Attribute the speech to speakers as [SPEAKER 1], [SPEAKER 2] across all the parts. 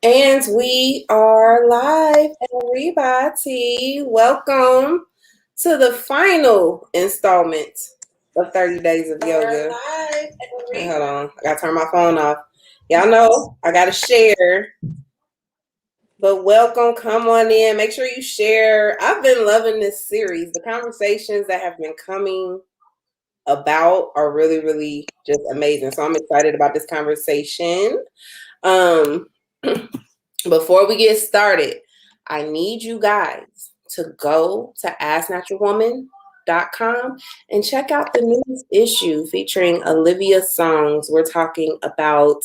[SPEAKER 1] And we are live, everybody. Welcome to the final installment of 30 Days of Yoga. Wait, hold on. I got to turn my phone off. Y'all know I got to share. But welcome. Come on in. Make sure you share. I've been loving this series. The conversations that have been coming about are really, really just amazing. So I'm excited about this conversation. Um, Before we get started, I need you guys to go to asknaturalwoman.com and check out the newest issue featuring Olivia's songs. We're talking about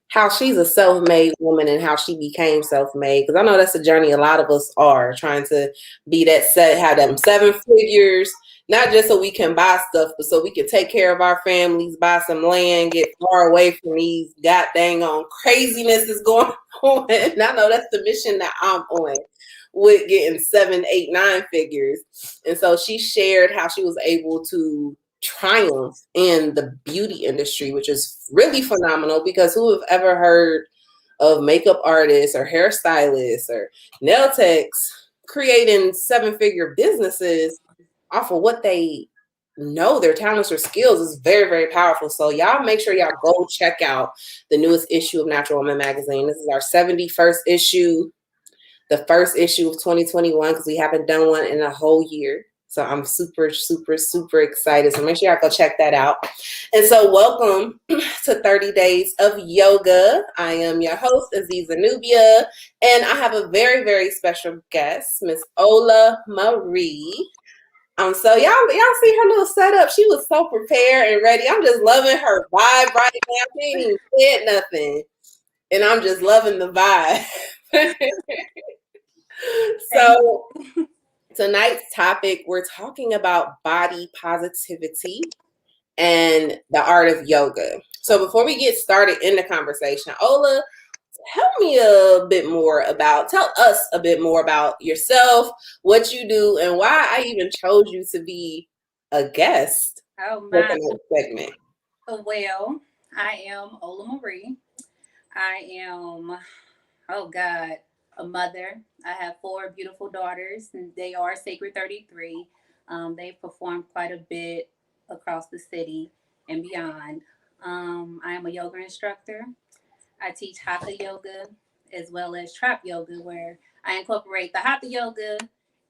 [SPEAKER 1] how she's a self-made woman and how she became self-made. Because I know that's a journey a lot of us are trying to be that set, have them seven figures, not just so we can buy stuff, but so we can take care of our families, buy some land, get far away from these god dang on craziness is going on. And I know that's the mission that I'm on with getting 7, 8, 9 figures. And so she shared how she was able to triumph in the beauty industry, which is really phenomenal because who have ever heard of makeup artists or hairstylists or nail techs creating 7-figure businesses off of what they know, their talents or skills is very, very powerful. So y'all make sure y'all go check out the newest issue of Natural Woman magazine. This is our 71st issue, the first issue of 2021, because we haven't done one in a whole year. So I'm super, super, super excited. So make sure y'all go check that out. And so welcome to 30 Days of Yoga. I am your host, Aziza Nubia, and I have a very, very special guest, Miss Ola Marie. So y'all see her little setup. She was so prepared and ready. I'm just loving her vibe right now. She ain't even said nothing. And I'm just loving the vibe. So tonight's topic, we're talking about body positivity and the art of yoga. So before we get started in the conversation, Ola, tell us a bit more about yourself, what you do, and why I even chose you to be a guest
[SPEAKER 2] Oh
[SPEAKER 1] for
[SPEAKER 2] my.
[SPEAKER 1] the segment.
[SPEAKER 2] Well, I am Ola Marie. I am, oh God, a mother. I have 4 beautiful daughters, and they are Sacred 33. They've performed quite a bit across the city and beyond. I am a yoga instructor. I teach hatha yoga as well as trap yoga, where I incorporate the hatha yoga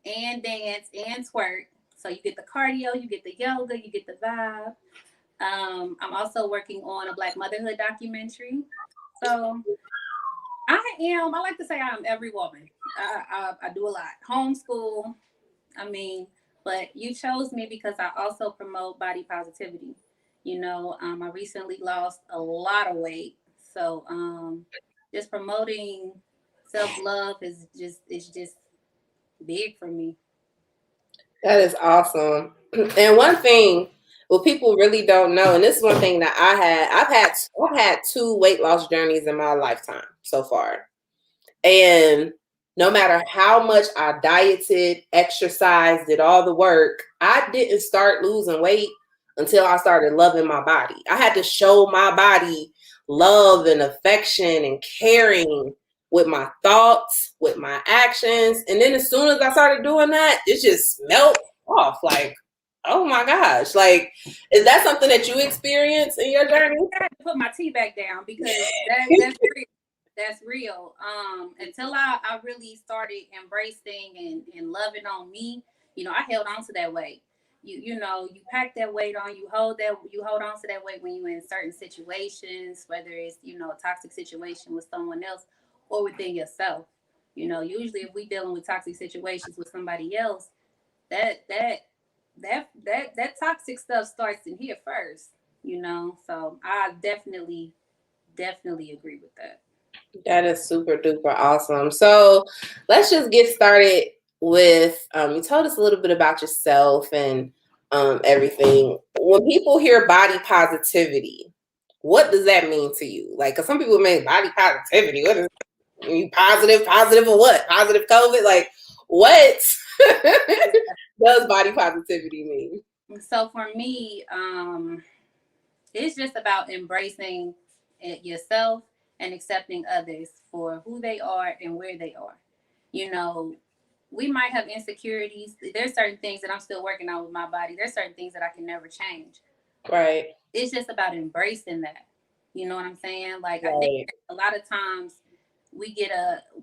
[SPEAKER 2] and dance and twerk. So you get the cardio, you get the yoga, you get the vibe. I'm also working on a Black motherhood documentary. So I like to say I'm every woman. I do a lot. Homeschool, I mean, but you chose me because I also promote body positivity. I recently lost a lot of weight. So just promoting self-love is just big for me.
[SPEAKER 1] That is awesome. And one thing, well, people really don't know, and this is one thing that I've had 2 weight loss journeys in my lifetime so far. And no matter how much I dieted, exercised, did all the work, I didn't start losing weight until I started loving my body. I had to show my body love and affection and caring with my thoughts, with my actions. And then as soon as I started doing that, it just melt off. Like, oh my gosh. Like, is that something that you experience in your journey?
[SPEAKER 2] I had to put my tea back down because that's real. That's real. Until I really started embracing and loving on me, I held on to that weight. You pack that weight on, you hold on to that weight when you're in certain situations, whether it's, a toxic situation with someone else or within yourself. Usually if we dealing with toxic situations with somebody else, that toxic stuff starts in here first. So I definitely agree with that.
[SPEAKER 1] That is super duper awesome. So let's just get started with you told us a little bit about yourself and everything. When people hear body positivity, what does that mean to you? Like, cause some people make body positivity. What is positive? Positive of what? Positive COVID? Like, what does body positivity mean?
[SPEAKER 2] So for me, it's just about embracing it yourself and accepting others for who they are and where they are. You know, we might have insecurities. There's certain things that I'm still working on with my body. There's certain things that I can never change.
[SPEAKER 1] Right.
[SPEAKER 2] It's just about embracing that. You know what I'm saying? Like, I think
[SPEAKER 1] Right.
[SPEAKER 2] a lot of times we get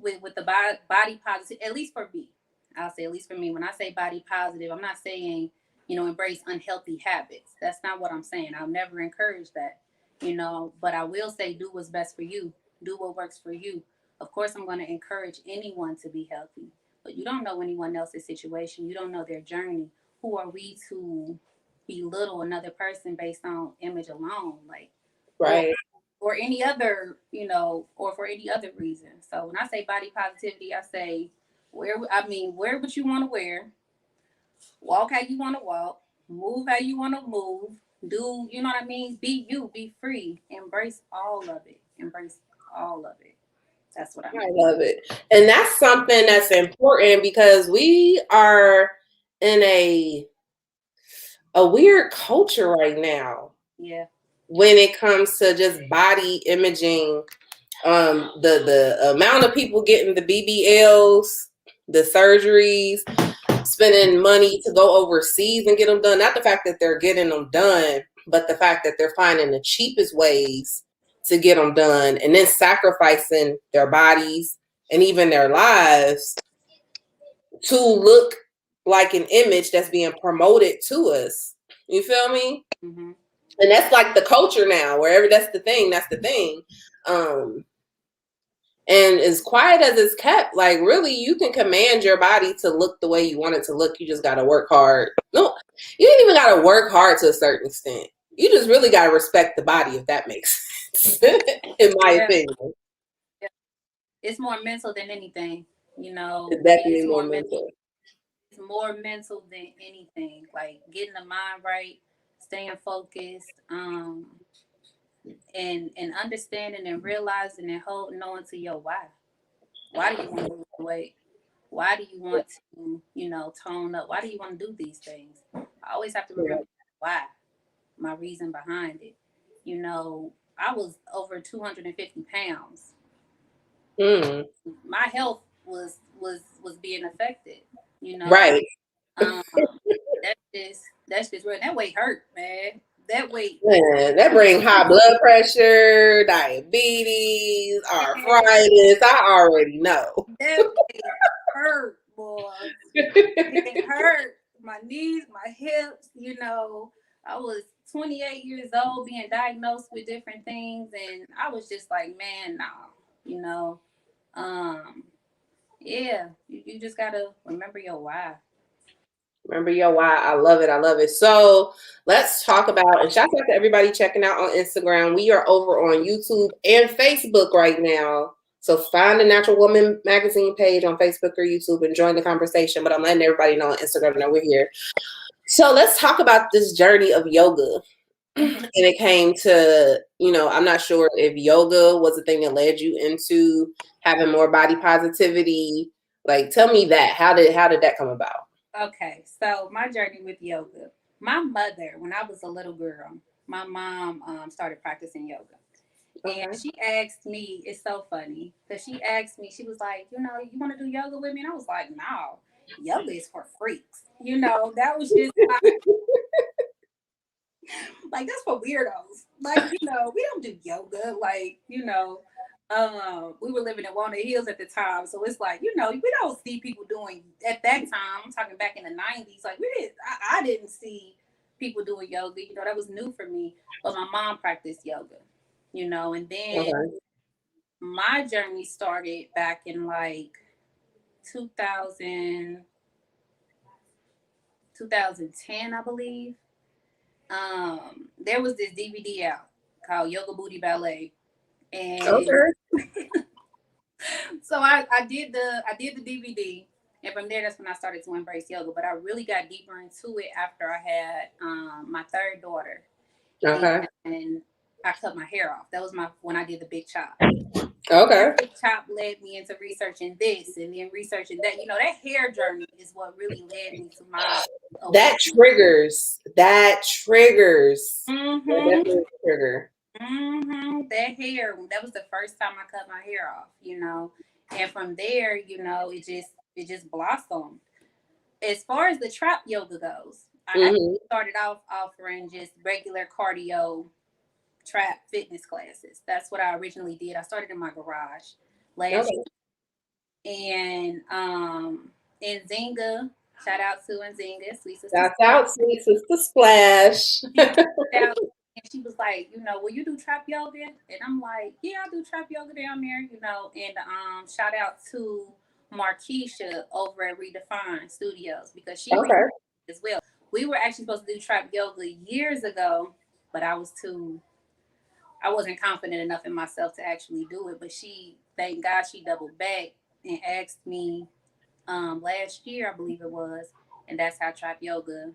[SPEAKER 2] with the body positive, at least for me. I'll say, at least for me, when I say body positive, I'm not saying, embrace unhealthy habits. That's not what I'm saying. I'll never encourage that, but I will say do what's best for you. Do what works for you. Of course, I'm going to encourage anyone to be healthy, but you don't know anyone else's situation. You don't know their journey. Who are we to belittle another person based on image alone? Like, or
[SPEAKER 1] Right.
[SPEAKER 2] or any other, or for any other reason. So when I say body positivity, I say wear what you want to wear, walk how you want to walk, move how you want to move, do, you know what I mean? Be you, be free, embrace all of it, embrace all of it. That's what I
[SPEAKER 1] I
[SPEAKER 2] mean.
[SPEAKER 1] love it. And that's something that's important because we are in a weird culture right now
[SPEAKER 2] Yeah.
[SPEAKER 1] when it comes to just body imaging. The amount of people getting the BBLs, the surgeries, spending money to go overseas and get them done. Not the fact that they're getting them done, but the fact that they're finding the cheapest ways to get them done and then sacrificing their bodies and even their lives to look like an image that's being promoted to us. You feel me?
[SPEAKER 2] Mm-hmm.
[SPEAKER 1] And that's like the culture now. Wherever that's the thing, that's the thing. Um, and as quiet as it's kept, like really, you can command your body to look the way you want it to look. You just got to work hard. No, you ain't even got to work hard to a certain extent. You just really got to respect the body, if that makes sense, in my
[SPEAKER 2] Yeah.
[SPEAKER 1] opinion.
[SPEAKER 2] Yeah. It's more mental than anything.
[SPEAKER 1] It's
[SPEAKER 2] It's
[SPEAKER 1] definitely more
[SPEAKER 2] more mental.
[SPEAKER 1] mental.
[SPEAKER 2] It's more mental than anything. Like getting the mind right, staying focused, and understanding and realizing and holding on to your why. Why do you want to lose weight? Why do you want to, tone up? Why do you want to do these things? I always have to remember why, my reason behind it. I was over 250 pounds.
[SPEAKER 1] Mm,
[SPEAKER 2] My health was being affected. You know,
[SPEAKER 1] right.
[SPEAKER 2] um, that's just real. That weight hurt, man. That weight,
[SPEAKER 1] Man, that bring high blood pressure, diabetes, arthritis. I already know.
[SPEAKER 2] that weight hurt, boy. It hurt my knees, my hips. I was 28 years old, being diagnosed with different things, and I was just like, man, nah. You know, um, yeah, you just gotta remember your why.
[SPEAKER 1] Remember your why. I love it. I love it. So let's talk about, and shout out to everybody checking out on Instagram. We are over on YouTube and Facebook right now. So find the Natural Woman Magazine page on Facebook or YouTube and join the conversation. But I'm letting everybody know on Instagram that we're here. So let's talk about this journey of yoga.
[SPEAKER 2] Mhm.
[SPEAKER 1] And it came to, I'm not sure if yoga was the thing that led you into having more body positivity. Like, tell me that. How did that come about?
[SPEAKER 2] Okay, so my journey with yoga. My mother, when I was a little girl, my mom started practicing yoga. And
[SPEAKER 1] Okay.
[SPEAKER 2] she asked me, it's so funny, because she asked me, she was like, you want to do yoga with me? And I was like, no, yoga is for freaks. That was just like, that's for weirdos. Like, we don't do yoga. Like, we were living in Walnut Hills at the time. So it's like, we don't see people doing at that time. I'm talking back in the 90s. Like, I didn't see people doing yoga. That was new for me. But my mom practiced yoga, and then
[SPEAKER 1] Okay.
[SPEAKER 2] my journey started back in like 2000, 2010, I believe. There was this DVD out called Yoga Booty Ballet, and
[SPEAKER 1] Okay.
[SPEAKER 2] so I did the DVD, and from there that's when I started to embrace yoga. But I really got deeper into it after I had my third daughter,
[SPEAKER 1] Okay.
[SPEAKER 2] and I cut my hair off. That was my when I did the big chop.
[SPEAKER 1] Okay.
[SPEAKER 2] That big chop led me into researching this and then researching that. That hair journey is what really led me to my
[SPEAKER 1] That
[SPEAKER 2] awakening.
[SPEAKER 1] triggers. That triggers. That
[SPEAKER 2] Mm-hmm.
[SPEAKER 1] definitely is a trigger.
[SPEAKER 2] That hair, that was the first time I cut my hair off, and from there, it just blossomed. As far as the trap yoga goes, I
[SPEAKER 1] Mm-hmm.
[SPEAKER 2] started off offering just regular cardio trap fitness classes. That's what I originally did. I started in my garage last
[SPEAKER 1] Okay.
[SPEAKER 2] year. And in Zinga, shout out to Nzinga, Sweet Sister.
[SPEAKER 1] That's out, sweet sister Splash.
[SPEAKER 2] She reached out and she was like, will you do trap yoga? And I'm like, yeah, I do trap yoga down there. And shout out to Markeisha over at Redefine Studios because she reached
[SPEAKER 1] Okay.
[SPEAKER 2] as well. We were actually supposed to do trap yoga years ago, but I wasn't confident enough in myself to actually do it. But thank God, she doubled back and asked me last year, I believe it was, and that's how trap yoga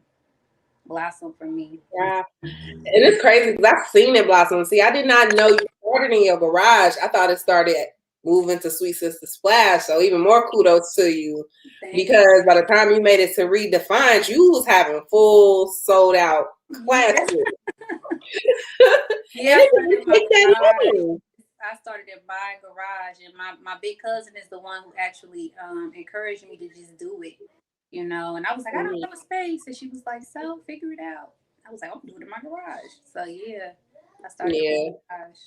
[SPEAKER 2] blossomed for me.
[SPEAKER 1] Yeah. And it's crazy because I've seen it blossom. See, I did not know you started in your garage. I thought it started moving to Sweet Sister Splash. So even more kudos to you
[SPEAKER 2] Thank
[SPEAKER 1] because by the time you made it to Redefined, you was having full sold out
[SPEAKER 2] you.
[SPEAKER 1] classes.
[SPEAKER 2] Yeah,
[SPEAKER 1] And
[SPEAKER 2] yeah. I
[SPEAKER 1] it
[SPEAKER 2] started
[SPEAKER 1] didn't
[SPEAKER 2] in my
[SPEAKER 1] take that
[SPEAKER 2] garage.
[SPEAKER 1] long.
[SPEAKER 2] I started in my garage, and my big cousin is the one who actually encouraged me to just do it. And I was like, I don't
[SPEAKER 1] Mhm.
[SPEAKER 2] have a space, and she was like, so figure it out. I was like, I'm doing it in my garage. So yeah, I started in
[SPEAKER 1] Yeah.
[SPEAKER 2] my garage.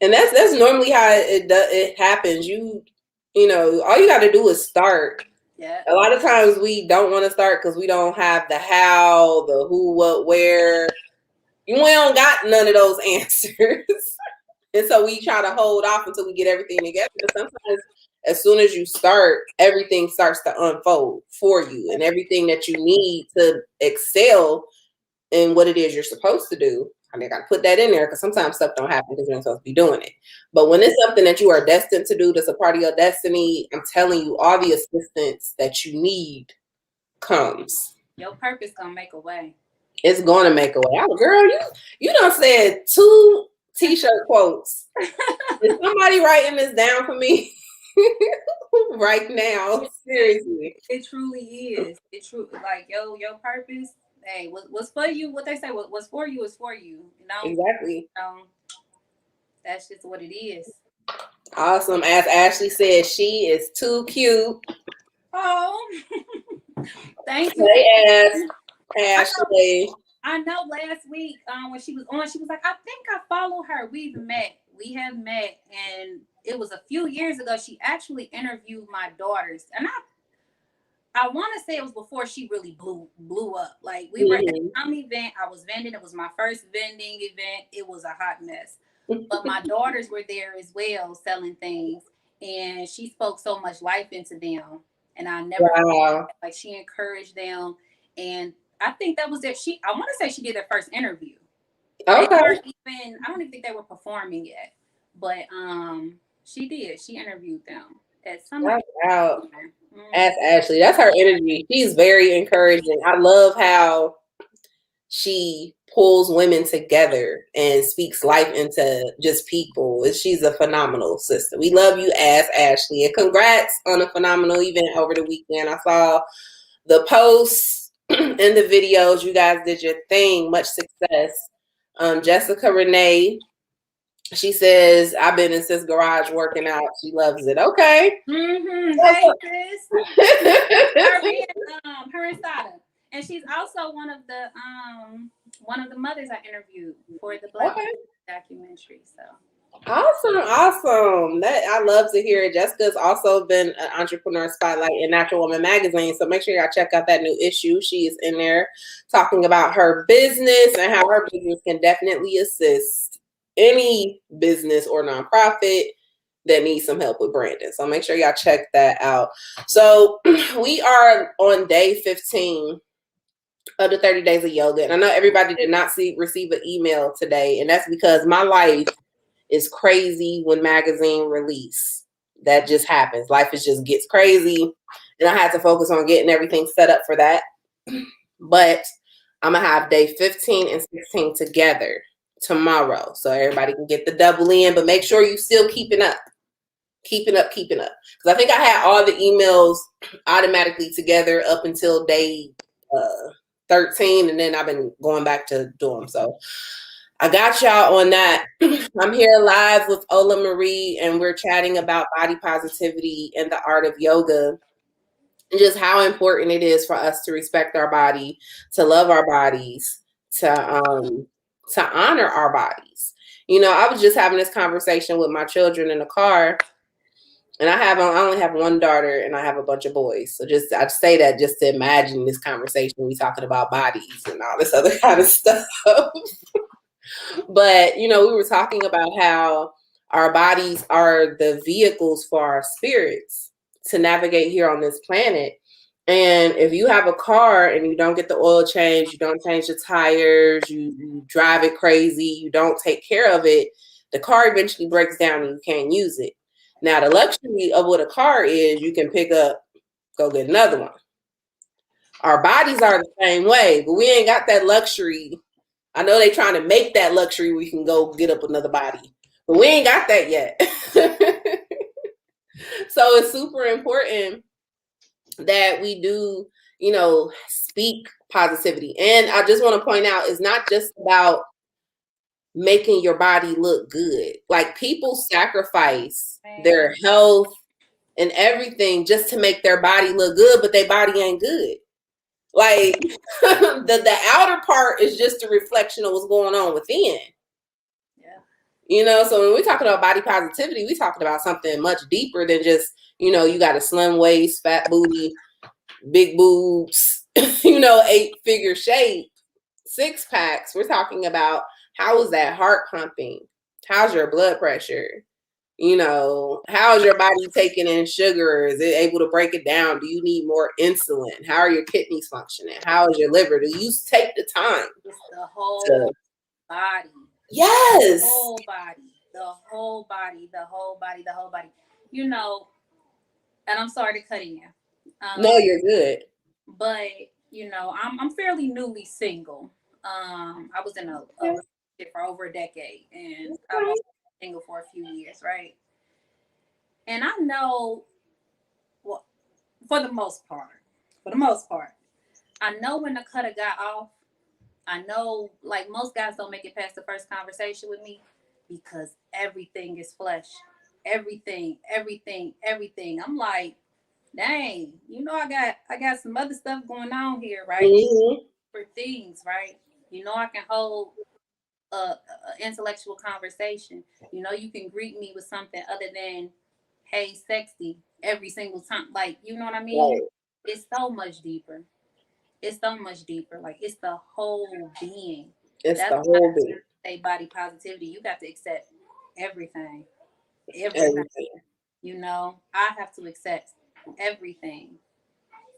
[SPEAKER 1] And that's normally how it happens. You know, all you got to do is start.
[SPEAKER 2] Yeah.
[SPEAKER 1] A lot of times we don't want to start because we don't have the how, the who, what, where. We don't got none of those answers. And so we try to hold off until we get everything together. But sometimes as soon as you start, everything starts to unfold for you and everything that you need to excel in what it is you're supposed to do. I mean, I got to put that in there because sometimes stuff don't happen because you're not supposed to be doing it. But when it's something that you are destined to do, that's a part of your destiny, I'm telling you, all the assistance that you need comes.
[SPEAKER 2] Your purpose gonna make a way.
[SPEAKER 1] It's going to make a way. Oh, girl, you done said 2 t-shirt quotes. Is somebody writing this down for me right now? Seriously.
[SPEAKER 2] It truly is. It true like your purpose. Hey, what's for you? What they say, what's for you is for you.
[SPEAKER 1] Exactly.
[SPEAKER 2] Um, that's just what it is.
[SPEAKER 1] Awesome. As Ashley said, she is too cute.
[SPEAKER 2] Oh, thank you.
[SPEAKER 1] Hey,
[SPEAKER 2] I know.
[SPEAKER 1] Ashley.
[SPEAKER 2] I know. Last week, when she was on, she was like, "I think I follow her. We've met. We have met, and it was a few years ago. She actually interviewed my daughters, and I want to say it was before she really blew up. Like we were at
[SPEAKER 1] Mm-hmm.
[SPEAKER 2] some event. I was vending. It was my first vending event. It was a hot mess, but my daughters were there as well selling things, and she spoke so much life into them, and I never
[SPEAKER 1] Wow.
[SPEAKER 2] like she encouraged them, and I think that was their. I want to say she did their first interview. They
[SPEAKER 1] Okay.
[SPEAKER 2] weren't even. I don't even think they were performing yet, but she did. She interviewed them at some
[SPEAKER 1] Shout
[SPEAKER 2] event.
[SPEAKER 1] out.
[SPEAKER 2] Mm-hmm.
[SPEAKER 1] Ask Ashley. That's her energy. She's very encouraging. I love how she pulls women together and speaks life into just people. She's a phenomenal sister. We love you, Ask Ashley. And congrats on a phenomenal event over the weekend. I saw the posts and the videos. You guys did your thing. Much success. Jessica Renee, she says, I've been in Sis Garage working out. She loves it. Okay.
[SPEAKER 2] Hey, sis. Her and Sada, and she's also one of the mothers I interviewed for the Black
[SPEAKER 1] Okay.
[SPEAKER 2] documentary. So
[SPEAKER 1] Awesome. That I love to hear it. Jessica's also been an entrepreneur spotlight in Natural Woman magazine. So make sure y'all check out that new issue. She is in there talking about her business and how her business can definitely assist any business or nonprofit that needs some help with branding. So make sure y'all check that out. So we are on day 15 of the 30 days of yoga. And I know everybody did not receive an email today. And that's because my life is crazy when magazine release. That just happens. Life is just gets crazy. And I had to focus on getting everything set up for that. But I'm going to have day 15 and 16 together tomorrow. So everybody can get the double in. But make sure you still keeping up. Keeping up. Because I think I had all the emails automatically together up until day 13. And then I've been going back to do them. So I got y'all on that. I'm here live with Ola Marie, and we're chatting about body positivity and the art of yoga, and just how important it is for us to respect our body, to love our bodies, to honor our bodies. You know, I was just having this conversation with my children in the car, and I only have one daughter, and I have a bunch of boys. So I say that just to imagine this conversation. We talking about bodies and all this other kind of stuff. But, you know, we were talking about how our bodies are the vehicles for our spirits to navigate here on this planet. And if you have a car and you don't get the oil change, you don't change the tires, you drive it crazy, you don't take care of it, the car eventually breaks down and you can't use it. Now, the luxury of what a car is, you can pick up, go get another one. Our bodies are the same way, but we ain't got that luxury. I know they trying to make that luxury we can go get up another body, but we ain't got that yet. So it's super important that we do, you know, speak positivity. And I just want to point out, it's not just about making your body look good. Like, people sacrifice their health and everything just to make their body look good, but their body ain't good. Like, the outer part is just a reflection of what's going on within.
[SPEAKER 2] Yeah.
[SPEAKER 1] You know, so when we're talking about body positivity, we're talking about something much deeper than just, you know, you got a slim waist, fat booty, big boobs, you know, 8-figure shape, 6-packs. We're talking about, how is that heart pumping? How's your blood pressure? You know, how's your body taking in sugar? Is it able to break it down? Do you need more insulin? How are your kidneys functioning? How is your liver? Do you take the time?
[SPEAKER 2] It's the whole body.
[SPEAKER 1] Yes.
[SPEAKER 2] The whole body. The whole body. The whole body. The whole body. You know, and I'm sorry to cut in.
[SPEAKER 1] No, you're good.
[SPEAKER 2] But you know, I'm fairly newly single. I was in a relationship for over a decade, and I've been single for a few years, right? And I know, well, for the most part, I know when to cut a guy off. I know, like, most guys don't make it past the first conversation with me because everything is flesh. Everything, everything, everything. I'm like, dang, you know, I got some other stuff going on here, right?
[SPEAKER 1] Mm-hmm.
[SPEAKER 2] For things, right? You know, I can hold a intellectual conversation. You know, you can greet me with something other than, hey, sexy, every single time. Like, you know what I mean?
[SPEAKER 1] Right.
[SPEAKER 2] It's so much deeper. It's so much deeper. Like, it's the whole being.
[SPEAKER 1] It's
[SPEAKER 2] That's
[SPEAKER 1] the
[SPEAKER 2] why
[SPEAKER 1] whole thing.
[SPEAKER 2] I say body positivity. You got to accept everything. Everything.
[SPEAKER 1] Everything.
[SPEAKER 2] You know, I have to accept everything.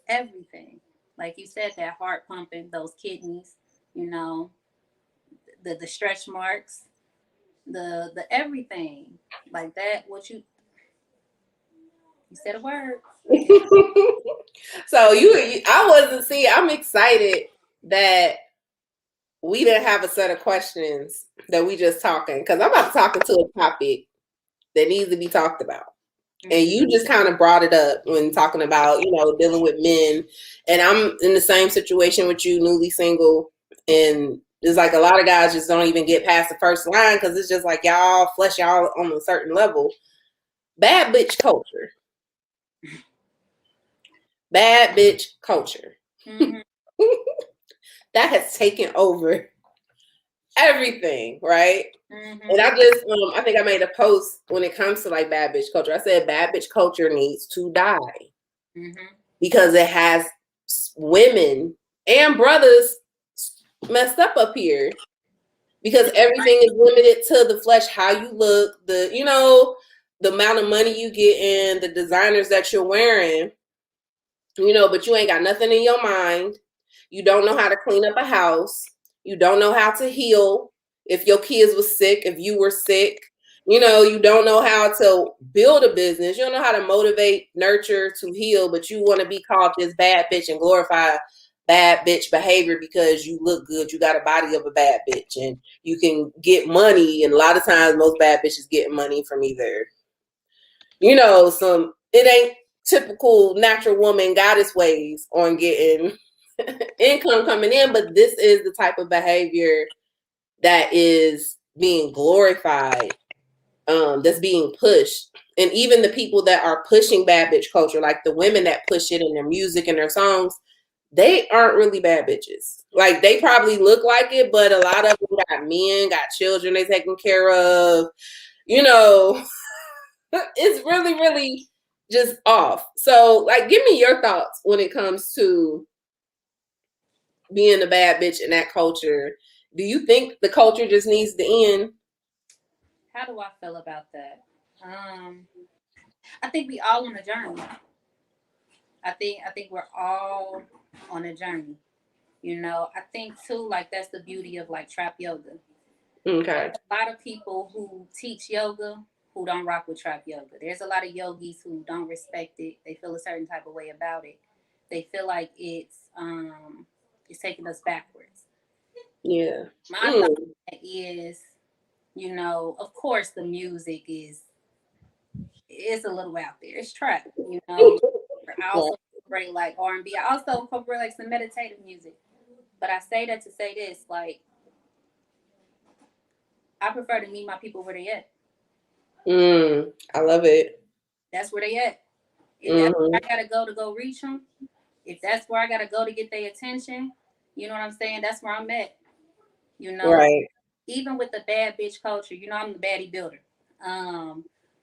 [SPEAKER 2] Everything. Like you said, that heart pumping, those kidneys, you know, the stretch marks, the everything. Like that, what you said a word.
[SPEAKER 1] So I wasn't, see, I'm excited that we didn't have a set of questions that we just talking, because I'm about to talk into a topic that needs to be talked about. And you just kind of brought it up when talking about, you know, dealing with men. And I'm in the same situation with you, newly single. And it's like a lot of guys just don't even get past the first line because it's just like y'all flesh y'all on a certain level. Bad bitch culture. Bad bitch culture.
[SPEAKER 2] Mm-hmm.
[SPEAKER 1] That has taken over everything, right?
[SPEAKER 2] Mm-hmm.
[SPEAKER 1] And I think I made a post when it comes to like bad bitch culture. I said bad bitch culture needs to die.
[SPEAKER 2] Mm-hmm.
[SPEAKER 1] Because it has women and brothers messed up here, because everything is limited to the flesh, how you look, you know, the amount of money you get in, the designers that you're wearing, you know, but you ain't got nothing in your mind. You don't know how to clean up a house. You don't know how to heal. If your kids was sick, if you were sick, you know, you don't know how to build a business. You don't know how to motivate, nurture, to heal, but you want to be called this bad bitch and glorify bad bitch behavior because you look good. You got a body of a bad bitch and you can get money. And a lot of times most bad bitches get money from either, you know, it ain't typical natural woman goddess ways on getting income coming in, but this is the type of behavior that is being glorified, that's being pushed. And even the people that are pushing bad bitch culture, like the women that push it in their music and their songs, they aren't really bad bitches. Like they probably look like it, but a lot of them got men, got children they taking care of. You know, it's really, really just off. So, like, give me your thoughts when it comes to being a bad bitch in that culture. Do you think the culture just needs to end?
[SPEAKER 2] How do I feel about that? I think we all on a journey. I think we're all on a journey. I think too, like that's the beauty of like trap yoga.
[SPEAKER 1] Okay.
[SPEAKER 2] A lot of people who teach yoga who don't rock with trap yoga. There's a lot of yogis who don't respect it. They feel a certain type of way about it. They feel like it's taking us backwards.
[SPEAKER 1] Yeah.
[SPEAKER 2] My thought is, of course the music is a little out there. It's trap. I also incorporate like R&B. I also incorporate like some meditative music. But I say that to say this, like I prefer to meet my people where they at.
[SPEAKER 1] I love it.
[SPEAKER 2] That's where they at. If that's where I gotta go reach them, if that's where I gotta go to get their attention, you know what I'm saying? That's where I'm at.
[SPEAKER 1] Right.
[SPEAKER 2] Even with the bad bitch culture, I'm the baddie builder.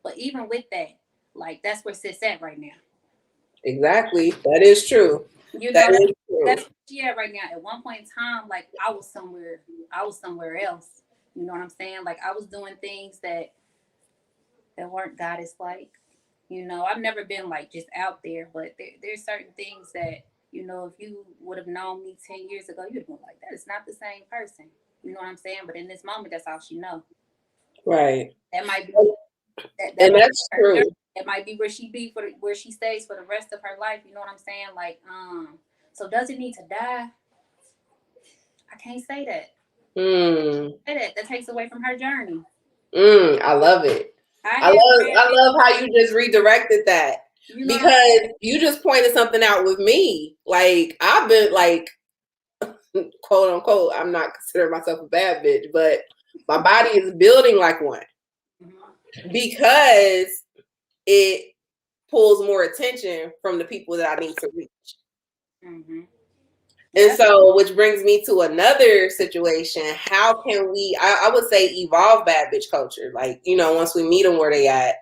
[SPEAKER 2] But even with that, like that's where sis at right now.
[SPEAKER 1] Exactly. That is true. That is true.
[SPEAKER 2] That's where she at right now. At one point in time, like I was somewhere else. You know what I'm saying? Like I was doing things that weren't goddess like. I've never been like just out there, but there's certain things that, if you would have known me 10 years ago, you'd have been like, that is not the same person. You know what I'm saying? But in this moment, that's all she know.
[SPEAKER 1] Right.
[SPEAKER 2] That might be
[SPEAKER 1] and that's true.
[SPEAKER 2] It might be where where she stays for the rest of her life. You know what I'm saying? Like, so does it need to die? I can't say that. That takes away from her journey.
[SPEAKER 1] I love it. I love how you just redirected that. Because you just pointed something out with me. Like I've been like, quote unquote, I'm not considering myself a bad bitch, but my body is building like one. Because it pulls more attention from the people that I need to reach. And so, which brings me to another situation. How can we, I would say, evolve bad bitch culture? Like, once we meet them where they at,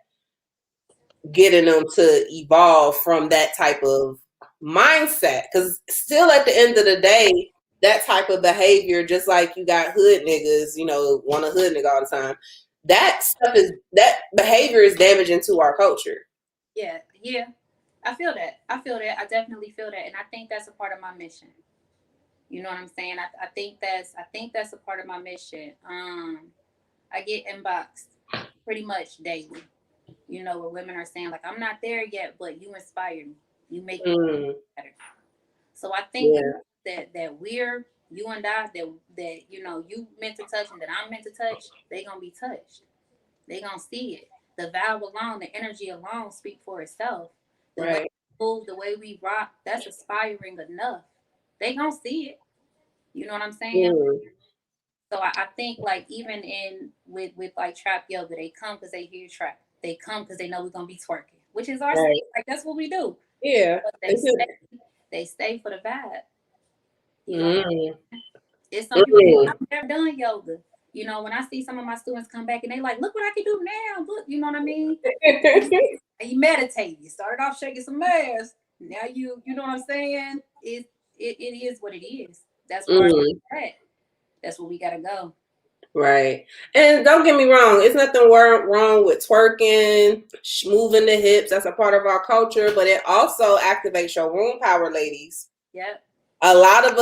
[SPEAKER 1] getting them to evolve from that type of mindset. Because still at the end of the day, that type of behavior, just like you got hood niggas, want a hood nigga all the time. That behavior is damaging to our culture.
[SPEAKER 2] Yeah. I feel that. I definitely feel that. And I think that's a part of my mission. You know what I'm saying? I think that's a part of my mission. I get inboxed pretty much daily, where women are saying like, I'm not there yet, but you inspire me. You make me better. So I think that we're, you and I, that you meant to touch and that I'm meant to touch, they gonna be touched. They gonna see it. The vibe alone, the energy alone speak for itself. The way we move, the way we rock, that's aspiring enough. They gonna see it. You know what I'm saying? So I think like even with like trap yoga, they come because they hear trap. They come because they know we're gonna be twerking, which is our speed. Like that's what we do.
[SPEAKER 1] Yeah.
[SPEAKER 2] But they stay for the vibe. It's some people I've never done yoga. When I see some of my students come back and they like, look what I can do now. Look, you know what I mean? And you meditate. You started off shaking some ass. Now you know what I'm saying? It is what it is. That's where at. That's where we gotta go.
[SPEAKER 1] Right. And don't get me wrong, it's nothing wrong with twerking, moving the hips. That's a part of our culture, but it also activates your womb power, ladies.
[SPEAKER 2] Yep.
[SPEAKER 1] A lot of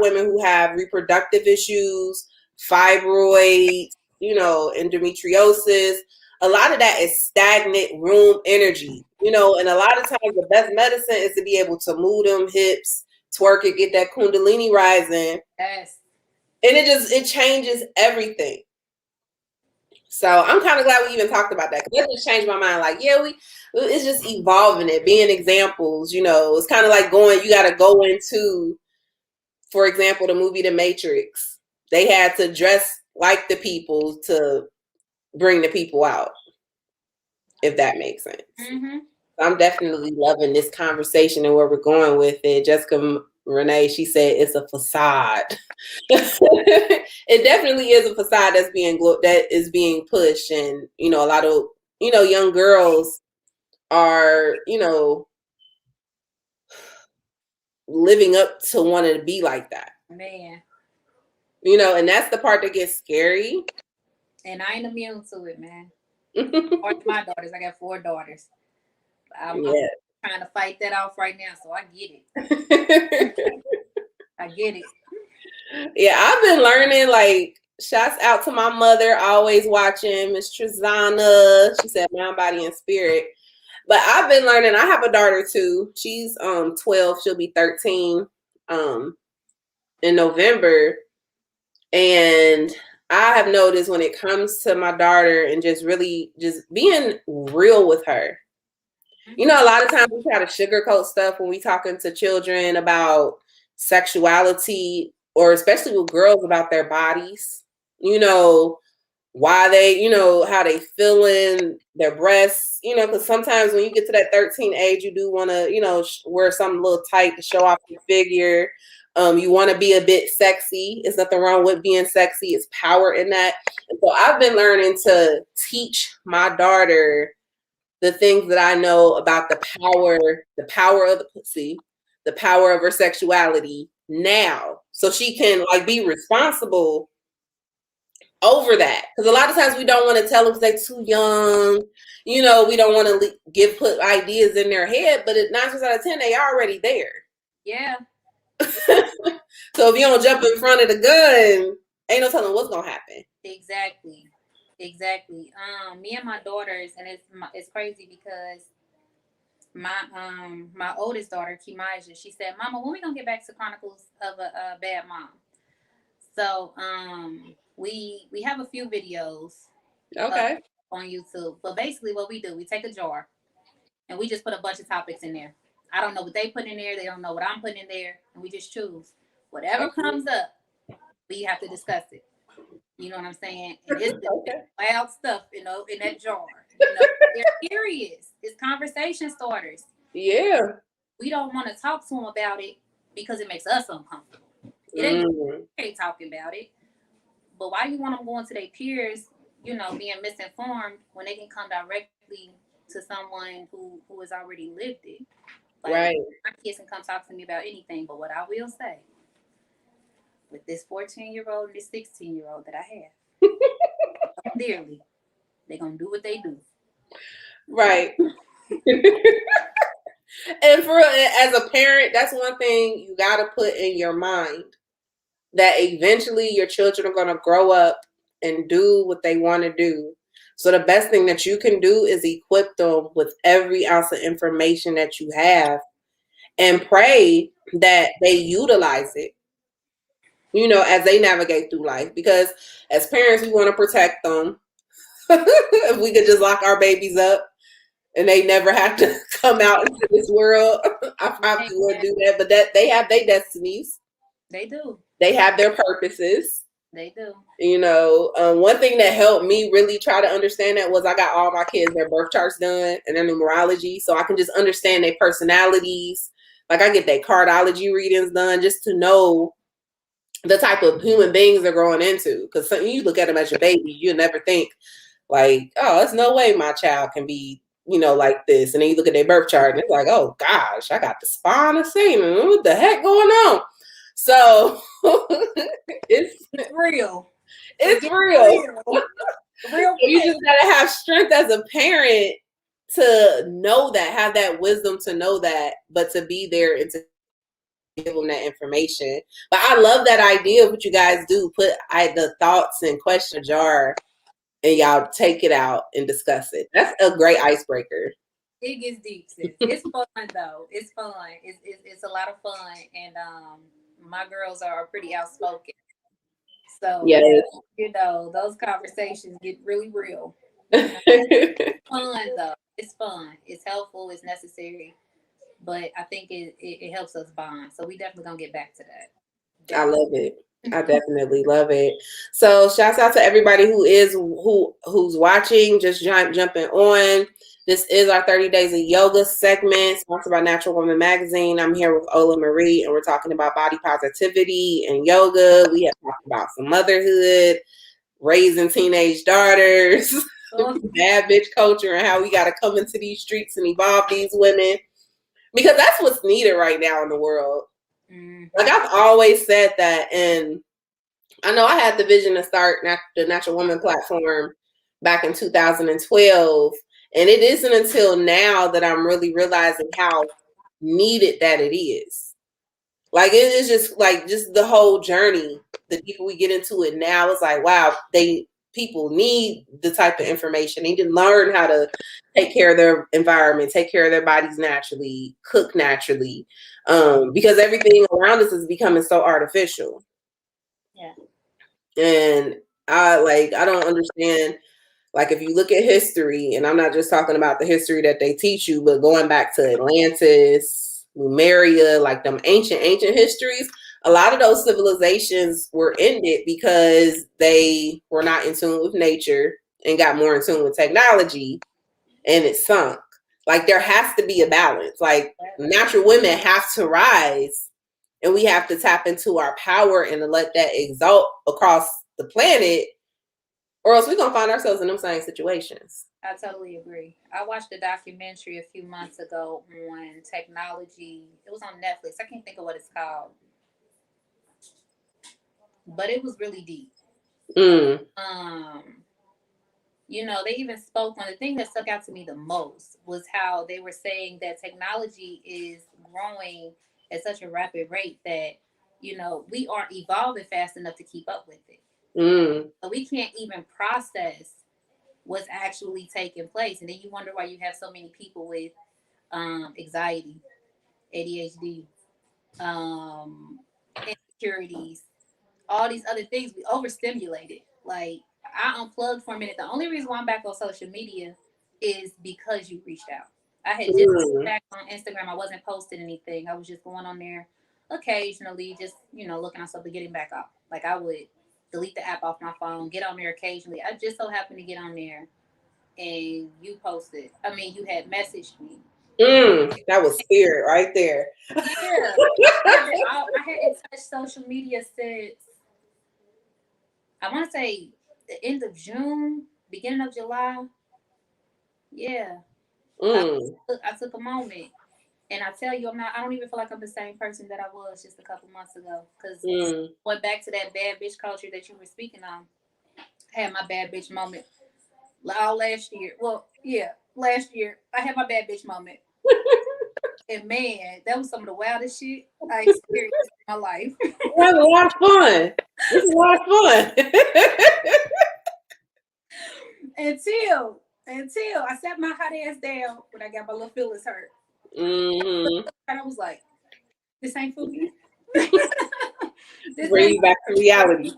[SPEAKER 1] women who have reproductive issues, fibroids, endometriosis, a lot of that is stagnant womb energy, and a lot of times the best medicine is to be able to move them hips, twerk it, get that kundalini rising.
[SPEAKER 2] Yes.
[SPEAKER 1] And it changes everything. So I'm kind of glad we even talked about that, because it just changed my mind. Like, yeah, it's just evolving it, being examples. It's kind of like you got to go into for example, the movie The Matrix. They had to dress like the people to bring the people out, if that makes sense.
[SPEAKER 2] Mm-hmm.
[SPEAKER 1] I'm definitely loving this conversation and where we're going with it. Jessica Renee, she said it's a facade. It definitely is a facade that is being pushed, and a lot of young girls are living up to wanting to be like that.
[SPEAKER 2] Man.
[SPEAKER 1] And that's the part that gets scary.
[SPEAKER 2] And I ain't immune to it, man. Or my daughters. I got 4 daughters. I'm trying to fight that off right now, so I get it. I get it.
[SPEAKER 1] Yeah, I've been learning, like, shouts out to my mother, always watching, Miss Trizana. She said mind, body, and spirit. But I've been learning. I have a daughter too. She's 12. She'll be 13 in November. And I have noticed when it comes to my daughter and just really just being real with her. A lot of times we try to sugarcoat stuff when we talking to children about sexuality, or especially with girls, about their bodies. Why they, how they feeling, their breasts, because sometimes when you get to that 13 age, you do want to, wear something a little tight to show off your figure. You want to be a bit sexy. There's nothing wrong with being sexy. It's power in that. And so I've been learning to teach my daughter the things that I know about the power of the pussy, the power of her sexuality now, so she can like be responsible over that. Because a lot of times we don't want to tell them because they're too young. We don't want to put ideas in their head, but 9 times out of 10, they already there.
[SPEAKER 2] Yeah.
[SPEAKER 1] So if you don't jump in front of the gun, ain't no telling what's gonna happen.
[SPEAKER 2] Exactly. Me and my daughters, and it's crazy because my oldest daughter, Kimaja, she said, "Mama, when we gonna get back to Chronicles of a Bad Mom?" So we have a few videos
[SPEAKER 1] Okay.
[SPEAKER 2] on YouTube. But basically, what we do, we take a jar and we just put a bunch of topics in there. I don't know what they put in there. They don't know what I'm putting in there, and we just choose whatever comes up. We have to discuss it. You know what I'm saying? And it's wild stuff, in that jar. They're curious. It's conversation starters.
[SPEAKER 1] Yeah.
[SPEAKER 2] We don't want to talk to them about it because it makes us uncomfortable. It ain't okay talking about it. But why do you want them going to their peers, being misinformed when they can come directly to someone who has already lived it? Like,
[SPEAKER 1] right.
[SPEAKER 2] My kids can come talk to me about anything, but what I will say, with this 14-year-old and this 16-year-old that I have, dearly, they're going to do what they do.
[SPEAKER 1] Right. And as a parent, that's one thing you got to put in your mind, that eventually your children are going to grow up and do what they want to do. So the best thing that you can do is equip them with every ounce of information that you have, and pray that they utilize it, as they navigate through life. Because as parents, we want to protect them. If we could just lock our babies up and they never have to come out into this world, I probably would do that. But that they have their destinies.
[SPEAKER 2] They do.
[SPEAKER 1] They have their purposes.
[SPEAKER 2] They do.
[SPEAKER 1] One thing that helped me really try to understand that was I got all my kids their birth charts done and their numerology, so I can just understand their personalities. Like I get their cardology readings done just to know the type of human beings they're growing into. Because you look at them as your baby, you never think like, oh, there's no way my child can be, like this. And then you look at their birth chart and it's like, oh gosh, I got the spawn of Satan. What the heck going on? So it's
[SPEAKER 2] real.
[SPEAKER 1] It's real. So you just gotta have strength as a parent to know that, have that wisdom to know that, but to be there and to give them that information. But I love that idea of what you guys do. Put the thoughts and question jar, and y'all take it out and discuss it. That's a great icebreaker.
[SPEAKER 2] It gets deep, sis. It's fun though. It's fun. It's a lot of fun, and my girls are pretty outspoken. So
[SPEAKER 1] yes.
[SPEAKER 2] Those conversations get really real. Fun though. It's fun. It's helpful. It's necessary. But I think it helps us bond. So we definitely gonna get back to that.
[SPEAKER 1] I love it. I definitely love it. So shouts out to everybody who's watching, just jumping on. This is our 30 Days of Yoga segment, sponsored by Natural Woman Magazine. I'm here with Ola Marie, and we're talking about body positivity and yoga. We have talked about some motherhood, raising teenage daughters, bad bitch culture, and how we got to come into these streets and evolve these women, because that's what's needed right now in the world. Like, I've always said that, and I know I had the vision to start the Natural Woman platform back in 2012, and it isn't until now that I'm really realizing how needed that it is. Like, it is just the whole journey. The deeper we get into it now, it's like, wow, people need the type of information. They need to learn how to take care of their environment, take care of their bodies naturally, cook naturally, because everything around us is becoming so artificial.
[SPEAKER 2] Yeah.
[SPEAKER 1] And I don't understand. Like, if you look at history, and I'm not just talking about the history that they teach you, but going back to Atlantis, Lemuria, like them ancient histories, a lot of those civilizations were ended because they were not in tune with nature and got more in tune with technology, and it sunk. Like, there has to be a balance. Like, natural women have to rise, and we have to tap into our power and to let that exalt across the planet, or else we're going to find ourselves in them same situations.
[SPEAKER 2] I totally agree. I watched a documentary a few months ago on technology. It was on Netflix. I can't think of what it's called, but it was really deep. They even spoke on the thing that stuck out to me the most was how they were saying that technology is growing at such a rapid rate that, we aren't evolving fast enough to keep up with it. So we can't even process what's actually taking place. And then you wonder why you have so many people with anxiety, ADHD, insecurities, all these other things. We overstimulated. Like, I unplugged for a minute. The only reason why I'm back on social media is because you reached out. I had just back on Instagram. I wasn't posting anything. I was just going on there occasionally, just looking at something, getting back off. Like, I would delete the app off my phone, get on there occasionally. I just so happened to get on there, and you posted. I mean, you had messaged me.
[SPEAKER 1] That was spirit right there.
[SPEAKER 2] Yeah, I hadn't touched social media since, I want to say, the end of June, beginning of July. Yeah. I took a moment, and I tell you, I don't even feel like I'm the same person that I was just a couple months ago. Because went back to that bad bitch culture that you were speaking on. I had my bad bitch moment all last year. Well, yeah, last year I had my bad bitch moment. And man, that was some of the wildest shit I experienced in my life.
[SPEAKER 1] That was a lot of fun. This is a lot of fun.
[SPEAKER 2] until I sat my hot ass down when I got my little feelings hurt. And I was like, this ain't for me.
[SPEAKER 1] Bring you back to reality.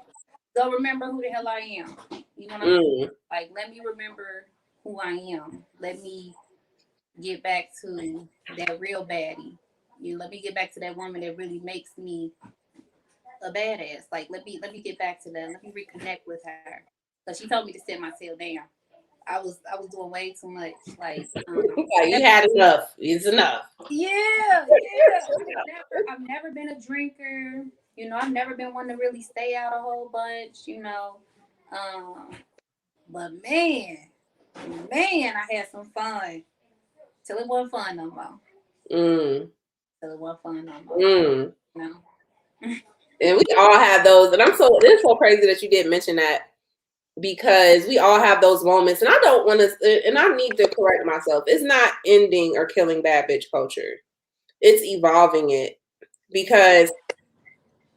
[SPEAKER 2] Go remember who the hell I am. You know what I mean? Like, let me remember who I am. Let me get back to that real baddie. Let me get back to that woman that really makes me a badass. Like, let me get back to that. Let me reconnect with her. So she told me to sit my tail down. I was doing way too much. Like,
[SPEAKER 1] you had enough. It's enough.
[SPEAKER 2] Yeah. I've never been a drinker. I've never been one to really stay out a whole bunch. But man, I had some fun till it wasn't fun no more. Till it wasn't fun no more.
[SPEAKER 1] And we all have those, and it's so crazy that you didn't mention that, because we all have those moments, and I don't want to, and I need to correct myself. It's not ending or killing bad bitch culture. It's evolving it, because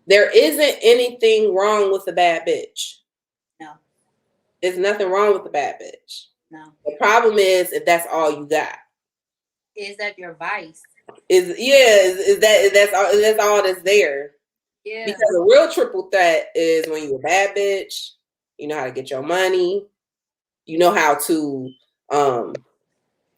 [SPEAKER 1] there isn't anything wrong with a bad bitch.
[SPEAKER 2] No.
[SPEAKER 1] There's nothing wrong with a bad bitch.
[SPEAKER 2] No.
[SPEAKER 1] The problem is if that's all you got.
[SPEAKER 2] Is that your vice?
[SPEAKER 1] Is that's all that's there.
[SPEAKER 2] Yeah.
[SPEAKER 1] Because a real triple threat is when you're a bad bitch, you know how to get your money, you know how to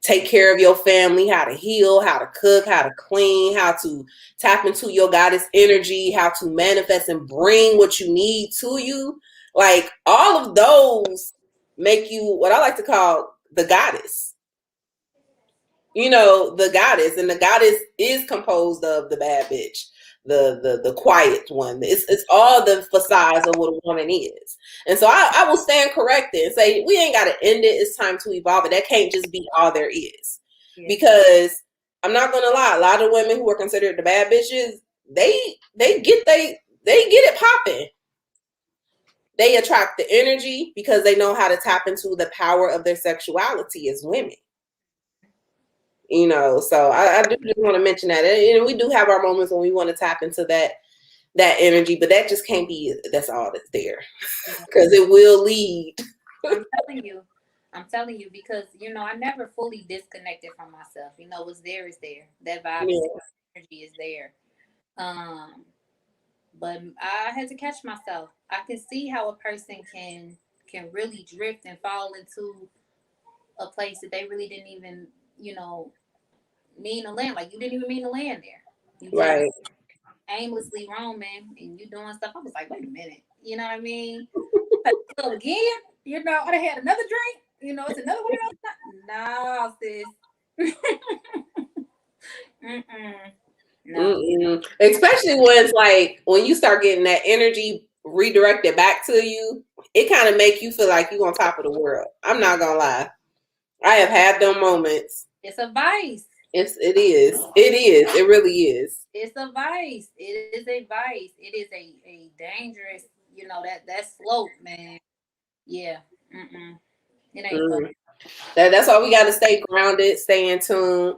[SPEAKER 1] take care of your family, how to heal, how to cook, how to clean, how to tap into your goddess energy, how to manifest and bring what you need to you. Like all of those make you what I like to call the goddess. You know, the goddess, and the goddess is composed of the bad bitch, the quiet one. It's all the facades of what a woman is. And so I will stand corrected and say we ain't got to end it. It's time to evolve it. That can't just be all there is. Yeah. Because I'm not gonna lie, a lot of women who are considered the bad bitches, they get it popping. They attract the energy because they know how to tap into the power of their sexuality as women. You know, so I do just want to mention that. And we do have our moments when we want to tap into that energy, but that just can't be, that's all that's there. Because it will lead.
[SPEAKER 2] I'm telling you, because, you know, I never fully disconnected from myself. You know, what's there is there. That vibe is there. Energy is there. But I had to catch myself. I can see how a person can really drift and fall into a place that they really didn't even, you know, mean to land. Like, you didn't even mean to land there. You just
[SPEAKER 1] right.
[SPEAKER 2] aimlessly roaming and you doing stuff. I was like, wait a minute. You know what I mean? So again, you know, I had another drink. You know, it's another one of those. No, sis.
[SPEAKER 1] No. Especially when it's like when you start getting that energy redirected back to you, it kind of make you feel like you're on top of the world. I'm not gonna lie. I have had them moments.
[SPEAKER 2] It's a vice.
[SPEAKER 1] It is. It really is.
[SPEAKER 2] It's a vice. It is a vice. It is a dangerous, you know, that slope, man. Yeah. It ain't fun.
[SPEAKER 1] That's why we got to stay grounded, stay in tune.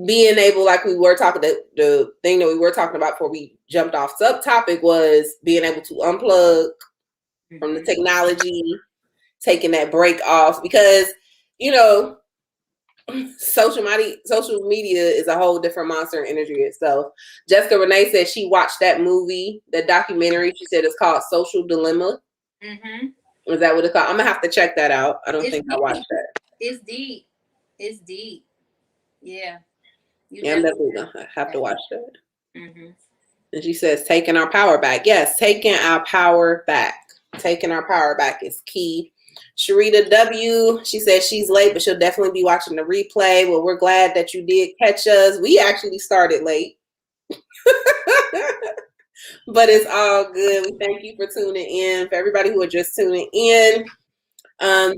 [SPEAKER 1] Being able, like we were talking, the thing that we were talking about before we jumped off subtopic was being able to unplug from the technology, taking that break off, because, you know, social media is a whole different monster in energy itself. Jessica Renee said she watched that movie, that documentary. She said it's called Social Dilemma. Is that what it's called? I'm gonna have to check that out. I don't think I watched that.
[SPEAKER 2] It's deep. It's deep. Yeah.
[SPEAKER 1] I'm definitely gonna have to watch that. And she says, taking our power back. Yes, taking our power back. Taking our power back is key. Sharita W, she says she's late, but she'll definitely be watching the replay. Well, we're glad that you did catch us. We actually started late. But it's all good. We thank you for tuning in. For everybody who are just tuning in,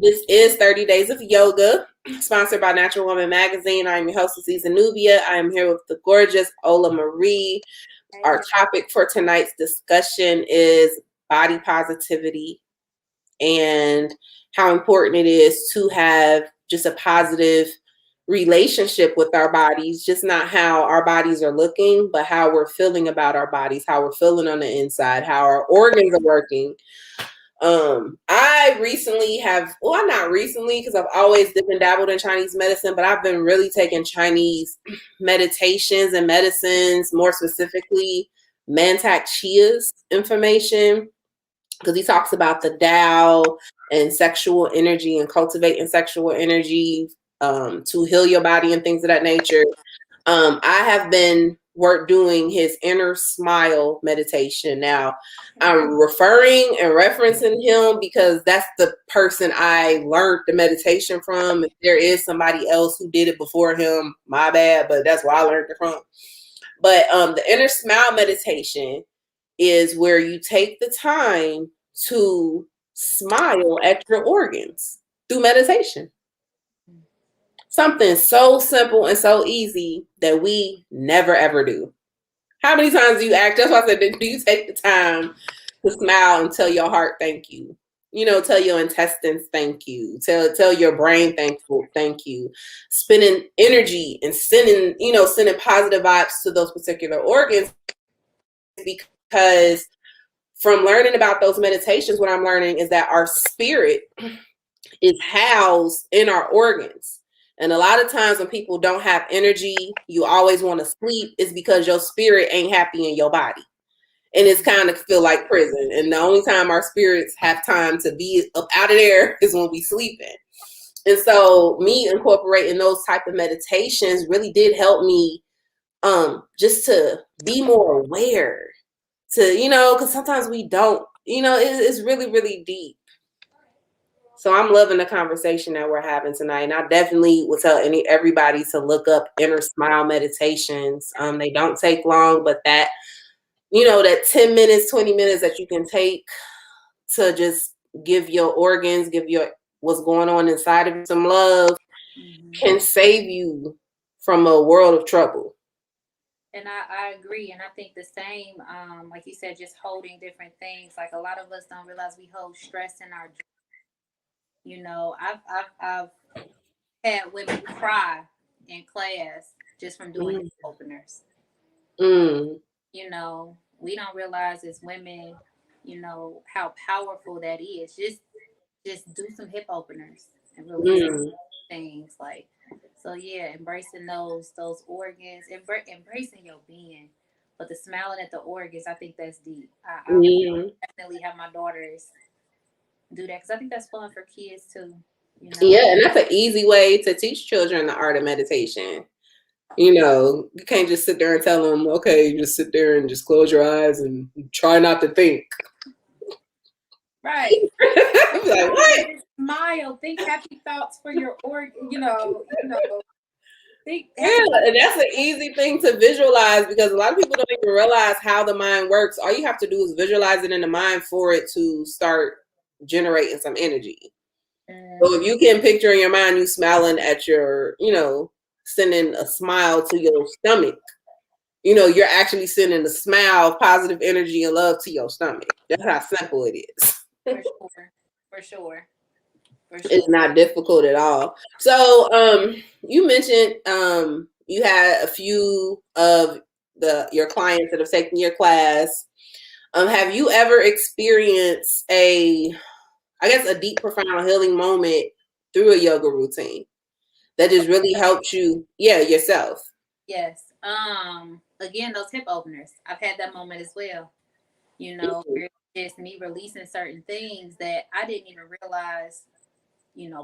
[SPEAKER 1] this is 30 Days of Yoga, sponsored by Natural Woman Magazine. I'm your host, Aziza Nubia. I am here with the gorgeous Ola Marie. Our topic for tonight's discussion is body positivity and how important it is to have just a positive relationship with our bodies, just not how our bodies are looking, but how we're feeling about our bodies, how we're feeling on the inside, how our organs are working. I recently not recently, because I've always dipped and dabbled in Chinese medicine, but I've been really taking Chinese meditations and medicines, more specifically Mantak Chia's information, because he talks about the Tao and sexual energy and cultivating sexual energy to heal your body and things of that nature. I have been doing his inner smile meditation. Now, I'm referring and referencing him because that's the person I learned the meditation from. If there is somebody else who did it before him, my bad, but that's where I learned it from. But the inner smile meditation is where you take the time to smile at your organs through meditation. Something so simple and so easy that we never ever do. How many times do you act? That's why I said, do you take the time to smile and tell your heart thank you? You know, tell your intestines thank you. Tell your brain thank you. Spending energy and sending positive vibes to those particular organs, because from learning about those meditations, what I'm learning is that our spirit is housed in our organs. And a lot of times when people don't have energy, you always want to sleep, is because your spirit ain't happy in your body. And it's kind of feel like prison. And the only time our spirits have time to be up out of there is when we sleeping. And so me incorporating those type of meditations really did help me just to be more aware, to, because sometimes we don't, it's really, really deep. So I'm loving the conversation that we're having tonight. And I definitely would tell everybody to look up inner smile meditations. They don't take long, but that, that 10 minutes, 20 minutes that you can take to just give your organs, give your what's going on inside of you some love, can save you from a world of trouble.
[SPEAKER 2] And I agree. And I think the same, like you said, just holding different things. Like a lot of us don't realize we hold stress in our, I've had women cry in class just from doing hip openers.
[SPEAKER 1] Mm.
[SPEAKER 2] We don't realize as women, how powerful that is. Just do some hip openers and release things like. So yeah, embracing those organs, embracing your being, but the smiling at the organs, I think that's deep. I definitely have my daughters do that because I think that's fun for kids too.
[SPEAKER 1] Yeah, and that's an easy way to teach children the art of meditation. You can't just sit there and tell them, okay, just sit there and just close your eyes and try not to think.
[SPEAKER 2] Right.
[SPEAKER 1] Like, what?
[SPEAKER 2] Smile. Think happy thoughts for your organ. Think
[SPEAKER 1] yeah, and that's an easy thing to visualize because a lot of people don't even realize how the mind works. All you have to do is visualize it in the mind for it to start generating some energy. So if you can picture in your mind you smiling at your, sending a smile to your stomach, you're actually sending a smile, positive energy, and love to your stomach. That's how simple it is.
[SPEAKER 2] For sure.
[SPEAKER 1] It's not difficult at all. So, you mentioned you had a few of your clients that have taken your class. Have you ever experienced a deep, profound healing moment through a yoga routine that just really helped you? Yeah, yourself.
[SPEAKER 2] Yes. Again, those hip openers. I've had that moment as well. Where it's just me releasing certain things that I didn't even realize,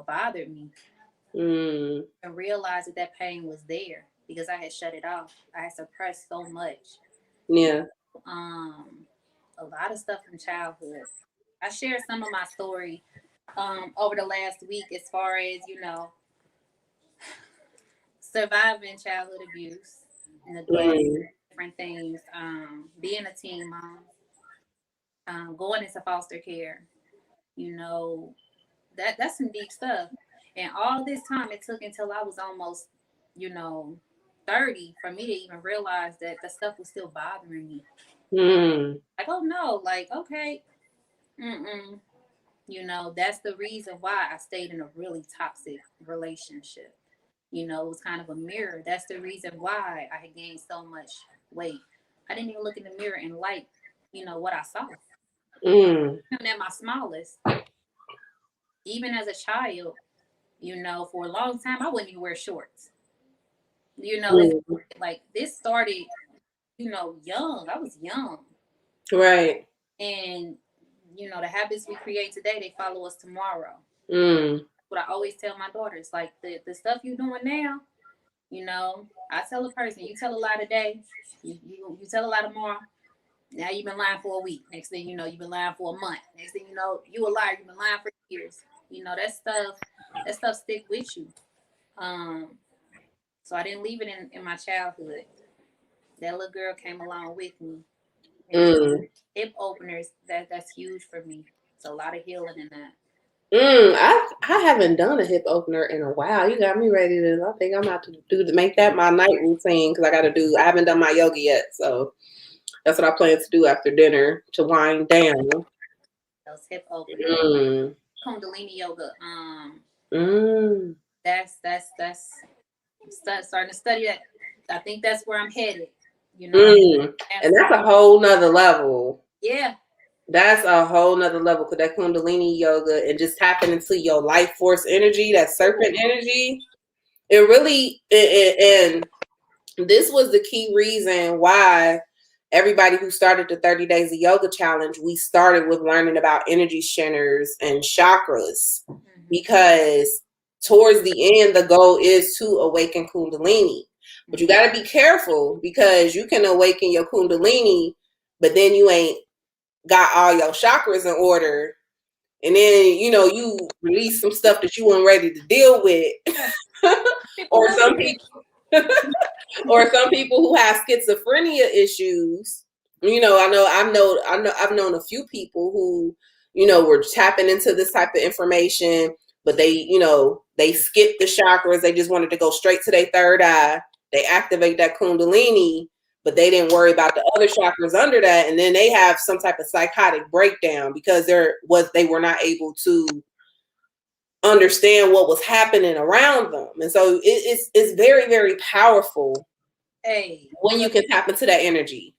[SPEAKER 2] bothered me. And realize that pain was there because I had shut it off. I had suppressed so much.
[SPEAKER 1] Yeah.
[SPEAKER 2] A lot of stuff from childhood. I shared some of my story over the last week as far as, surviving childhood abuse, neglect, different things, being a teen mom, going into foster care, that's some deep stuff. And all this time it took until I was almost, 30 for me to even realize that the stuff was still bothering me. Like, oh no, like, okay, that's the reason why I stayed in a really toxic relationship. It was kind of a mirror. That's the reason why I had gained so much weight. I didn't even look in the mirror and like, what I saw. Even at my smallest, even as a child, for a long time, I wouldn't even wear shorts. Like this started, young. I was young.
[SPEAKER 1] Right.
[SPEAKER 2] And, the habits we create today, they follow us tomorrow. What I always tell my daughters, like the stuff you're doing now, I tell a person, you tell a lie today, you tell a lie tomorrow. Now you've been lying for a week. Next thing you know, you've been lying for a month. Next thing you know, you a liar. You've been lying for years. That stuff stick with you. So I didn't leave it in my childhood. That little girl came along with me. And hip openers, that's huge for me. It's a lot of healing in that.
[SPEAKER 1] I haven't done a hip opener in a while. You got me ready to. I think I'm about to make that my night routine because I haven't done my yoga yet, so that's what I plan to do after dinner to wind down.
[SPEAKER 2] Those hip openers, Kundalini yoga. That's starting to study that. I think that's where I'm headed.
[SPEAKER 1] And that's a whole nother level.
[SPEAKER 2] Yeah.
[SPEAKER 1] That's a whole nother level because that Kundalini yoga and just tapping into your life force energy, that serpent energy, it really, and this was the key reason why everybody who started the 30 Days of Yoga Challenge, we started with learning about energy centers and chakras because towards the end, the goal is to awaken Kundalini. But you got to be careful because you can awaken your Kundalini, but then you ain't got all your chakras in order. And then, you release some stuff that you weren't ready to deal with. or some people or some people who have schizophrenia issues. I've known a few people who, were tapping into this type of information, but they skipped the chakras. They just wanted to go straight to their third eye. They activate that Kundalini, but they didn't worry about the other chakras under that. And then they have some type of psychotic breakdown because they were not able to understand what was happening around them. And so it's very, very powerful when you can tap into that energy.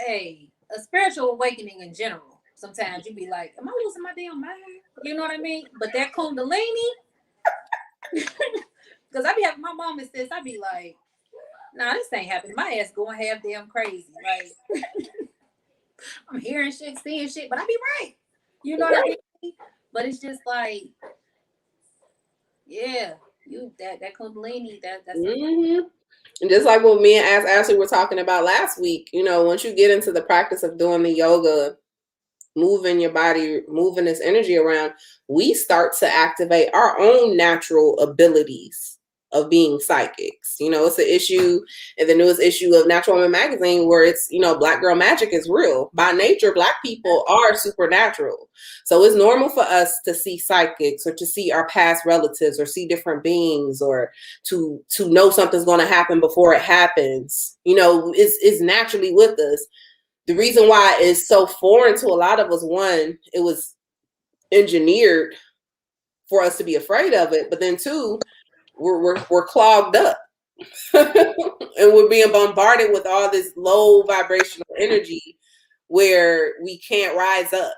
[SPEAKER 2] A spiritual awakening in general. Sometimes you be like, am I losing my damn mind? You know what I mean? But that Kundalini, because I be having my moments this, I be like, nah, this ain't happening. My ass going half damn crazy. Like, I'm hearing shit, seeing shit, but I be right. You know what I mean? But it's just like, yeah, that Kundalini, that's
[SPEAKER 1] mm-hmm. And just like what me and Ashley were talking about last week, once you get into the practice of doing the yoga, moving your body, moving this energy around, we start to activate our own natural abilities of being psychics. It's an issue in the newest issue of Natural Woman magazine where it's, Black girl magic is real. By nature, Black people are supernatural. So it's normal for us to see psychics or to see our past relatives or see different beings or to know something's going to happen before it happens. It's naturally with us. The reason why it's so foreign to a lot of us, one, it was engineered for us to be afraid of it, but then two, we're clogged up and we're being bombarded with all this low vibrational energy where we can't rise up.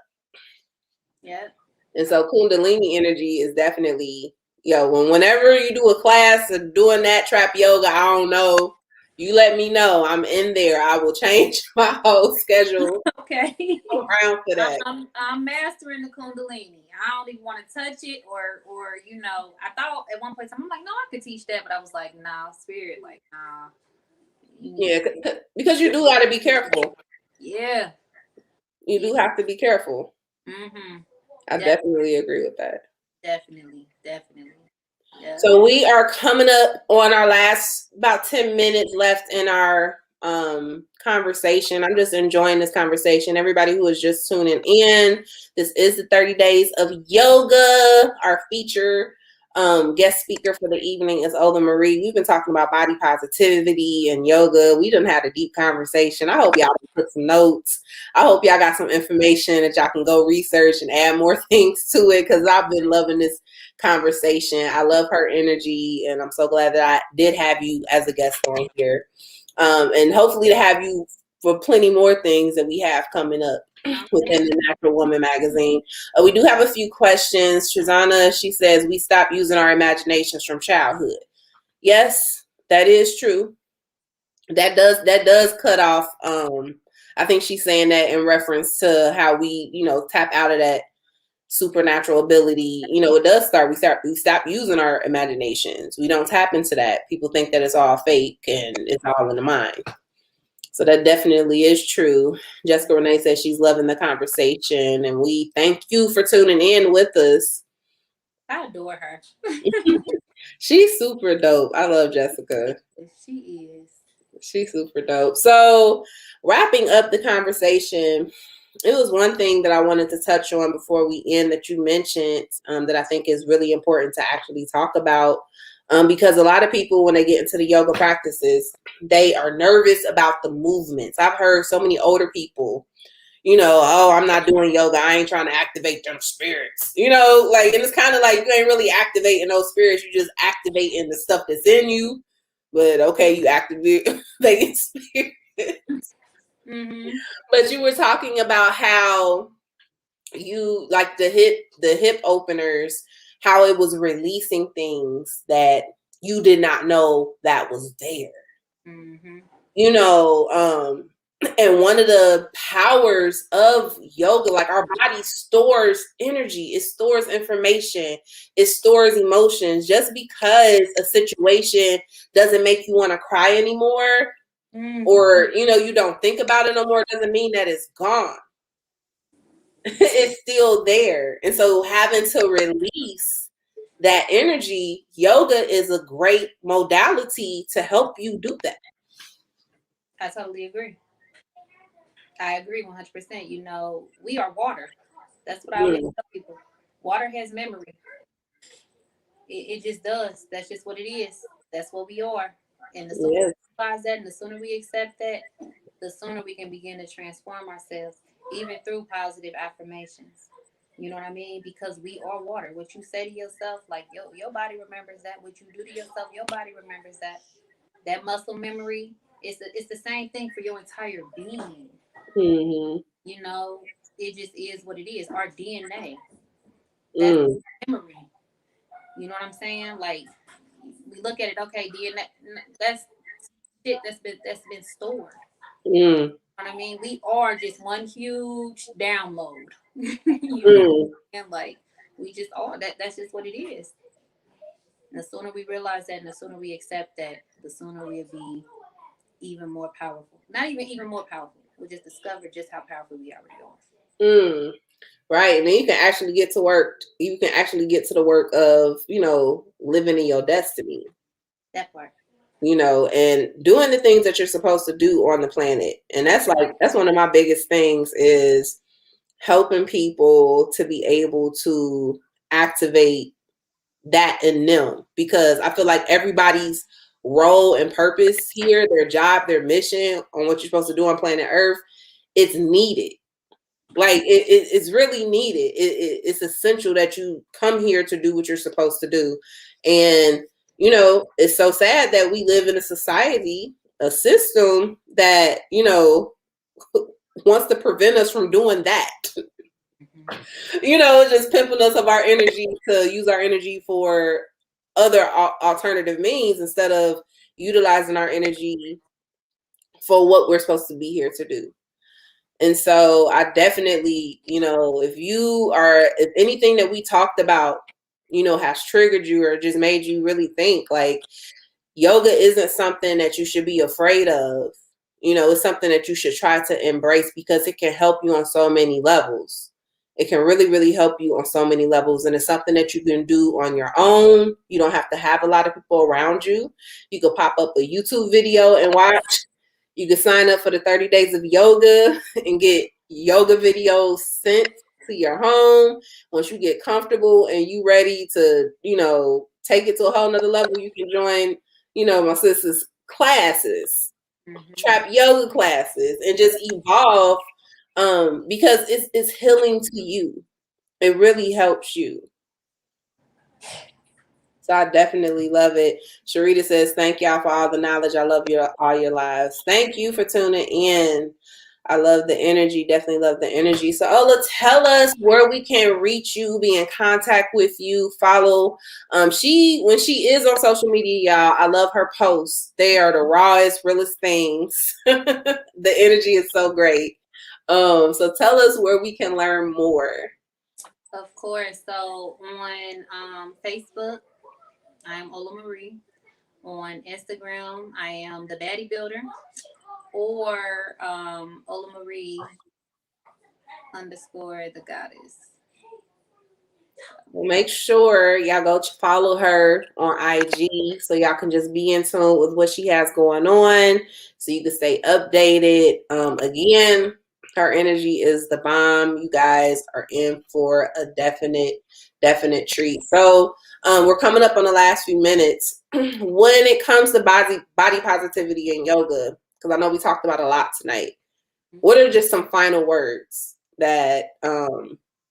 [SPEAKER 2] Yeah.
[SPEAKER 1] And so Kundalini energy is definitely, whenever you do a class of doing that trap yoga, I don't know, you let me know. I'm in there. I will change my whole schedule.
[SPEAKER 2] Okay.
[SPEAKER 1] Around for that.
[SPEAKER 2] I'm mastering the Kundalini. I don't even want to touch it or I thought at one point I'm like, no, I could teach that, but I was like, nah, spirit, like, nah.
[SPEAKER 1] Yeah, because you do got to be careful.
[SPEAKER 2] Yeah.
[SPEAKER 1] You do have to be careful.
[SPEAKER 2] Mm-hmm.
[SPEAKER 1] I definitely agree with that.
[SPEAKER 2] Definitely. Yeah.
[SPEAKER 1] So we are coming up on our last about 10 minutes left in our conversation. I'm just enjoying this conversation. Everybody who is just tuning in, this is the 30 Days of Yoga. Our feature guest speaker for the evening is Ola Marie. We've been talking about body positivity and yoga. We done had a deep conversation. I hope y'all put some notes. I hope y'all got some information that y'all can go research and add more things to it because I've been loving this conversation. I love her energy, and I'm so glad that I did have you as a guest on here. And hopefully to have you for plenty more things that we have coming up within the Natural Woman magazine. We do have a few questions. Shazana, she says, we stop using our imaginations from childhood. Yes, that is true. That does cut off. I think she's saying that in reference to how we, tap out of that supernatural ability. It does start. We stop using our imaginations. We don't tap into that. People think that it's all fake and it's all in the mind. So that definitely is true. Jessica Renee says she's loving the conversation, and we thank you for tuning in with us.
[SPEAKER 2] I adore her.
[SPEAKER 1] She's super dope. I love Jessica.
[SPEAKER 2] She is.
[SPEAKER 1] She's super dope. So wrapping up the conversation, it was one thing that I wanted to touch on before we end that you mentioned that I think is really important to actually talk about. Because a lot of people, when they get into the yoga practices, they are nervous about the movements. I've heard so many older people, oh, I'm not doing yoga. I ain't trying to activate them spirits, and it's kind of like you ain't really activating those spirits. You just activating the stuff that's in you. But okay, you activate the spirits. Mm-hmm. But you were talking about how you like the hip openers, how it was releasing things that you did not know that was there. Mm-hmm. And one of the powers of yoga, like our body stores energy, it stores information, it stores emotions. Just because a situation doesn't make you want to cry anymore, or you don't think about it no more, doesn't mean that it's gone. It's still there. And so having to release that energy, yoga is a great modality to help you do that.
[SPEAKER 2] I totally agree. I agree 100%. You know, we are water. That's what I always
[SPEAKER 1] Mm,
[SPEAKER 2] tell people. Water has memory. It just does. That's just what it is. That's what we are. And the sooner
[SPEAKER 1] yes.
[SPEAKER 2] we realize that and the sooner we accept that, the sooner we can begin to transform ourselves, even through positive affirmations. You know what I mean? Because we are water. What you say to yourself, like your body remembers that. What you do to yourself, your body remembers that. That muscle memory, it's the same thing for your entire being.
[SPEAKER 1] Mm-hmm.
[SPEAKER 2] You know, it just is what it is. Our DNA, that's
[SPEAKER 1] Mm,
[SPEAKER 2] memory. You know what I'm saying? Like we look at it, okay, DNA, that's shit that's been stored.
[SPEAKER 1] mm,
[SPEAKER 2] You know what I mean? We are just one huge download. You know what
[SPEAKER 1] mm,
[SPEAKER 2] I'm saying? Like we just are. That's just what it is. And the sooner we realize that and the sooner we accept that, the sooner we'll be even more powerful. Not even more powerful. We'll just discover just how powerful we already are.
[SPEAKER 1] mm. Right. And then you can actually get to work. You can actually get to the work of, living in your destiny,
[SPEAKER 2] That part.
[SPEAKER 1] and doing the things that you're supposed to do on the planet. And that's one of my biggest things is helping people to be able to activate that in them, because I feel like everybody's role and purpose here, their job, their mission on what you're supposed to do on planet Earth, it's needed. Like it's really needed. It's essential that you come here to do what you're supposed to do. And it's so sad that we live in a society, a system that wants to prevent us from doing that.
[SPEAKER 2] Mm-hmm.
[SPEAKER 1] Just pimping us of our energy to use our energy for other alternative means instead of utilizing our energy for what we're supposed to be here to do. And so I definitely, if anything that we talked about, has triggered you or just made you really think, like, yoga isn't something that you should be afraid of. It's something that you should try to embrace because it can help you on so many levels. It can really, really help you on so many levels. And it's something that you can do on your own. You don't have to have a lot of people around you. You could pop up a YouTube video and watch. You can sign up for the 30 days of yoga and get yoga videos sent to your home. Once you get comfortable and you ready to, take it to a whole nother level, you can join, my sister's classes,
[SPEAKER 2] Mm-hmm.
[SPEAKER 1] trap yoga classes, and just evolve, because it's healing to you. It really helps you. So I definitely love it. Sharita says, thank y'all for all the knowledge. I love all your lives. Thank you for tuning in. I love the energy. Definitely love the energy. So Ola, tell us where we can reach you, be in contact with you, follow. When she is on social media, y'all, I love her posts. They are the rawest, realest things. The energy is so great. So tell us where we can learn more.
[SPEAKER 2] Of course. So on Facebook, I'm Ola Marie. On Instagram, I am the Baddie Builder or Ola Marie underscore the goddess.
[SPEAKER 1] Well, make sure y'all go follow her on IG so y'all can just be in tune with what she has going on, so you can stay updated. Again, her energy is the bomb. You guys are in for a definite treat. So we're coming up on the last few minutes. When it comes to body positivity and yoga, because I know we talked about a lot tonight, what are just some final words that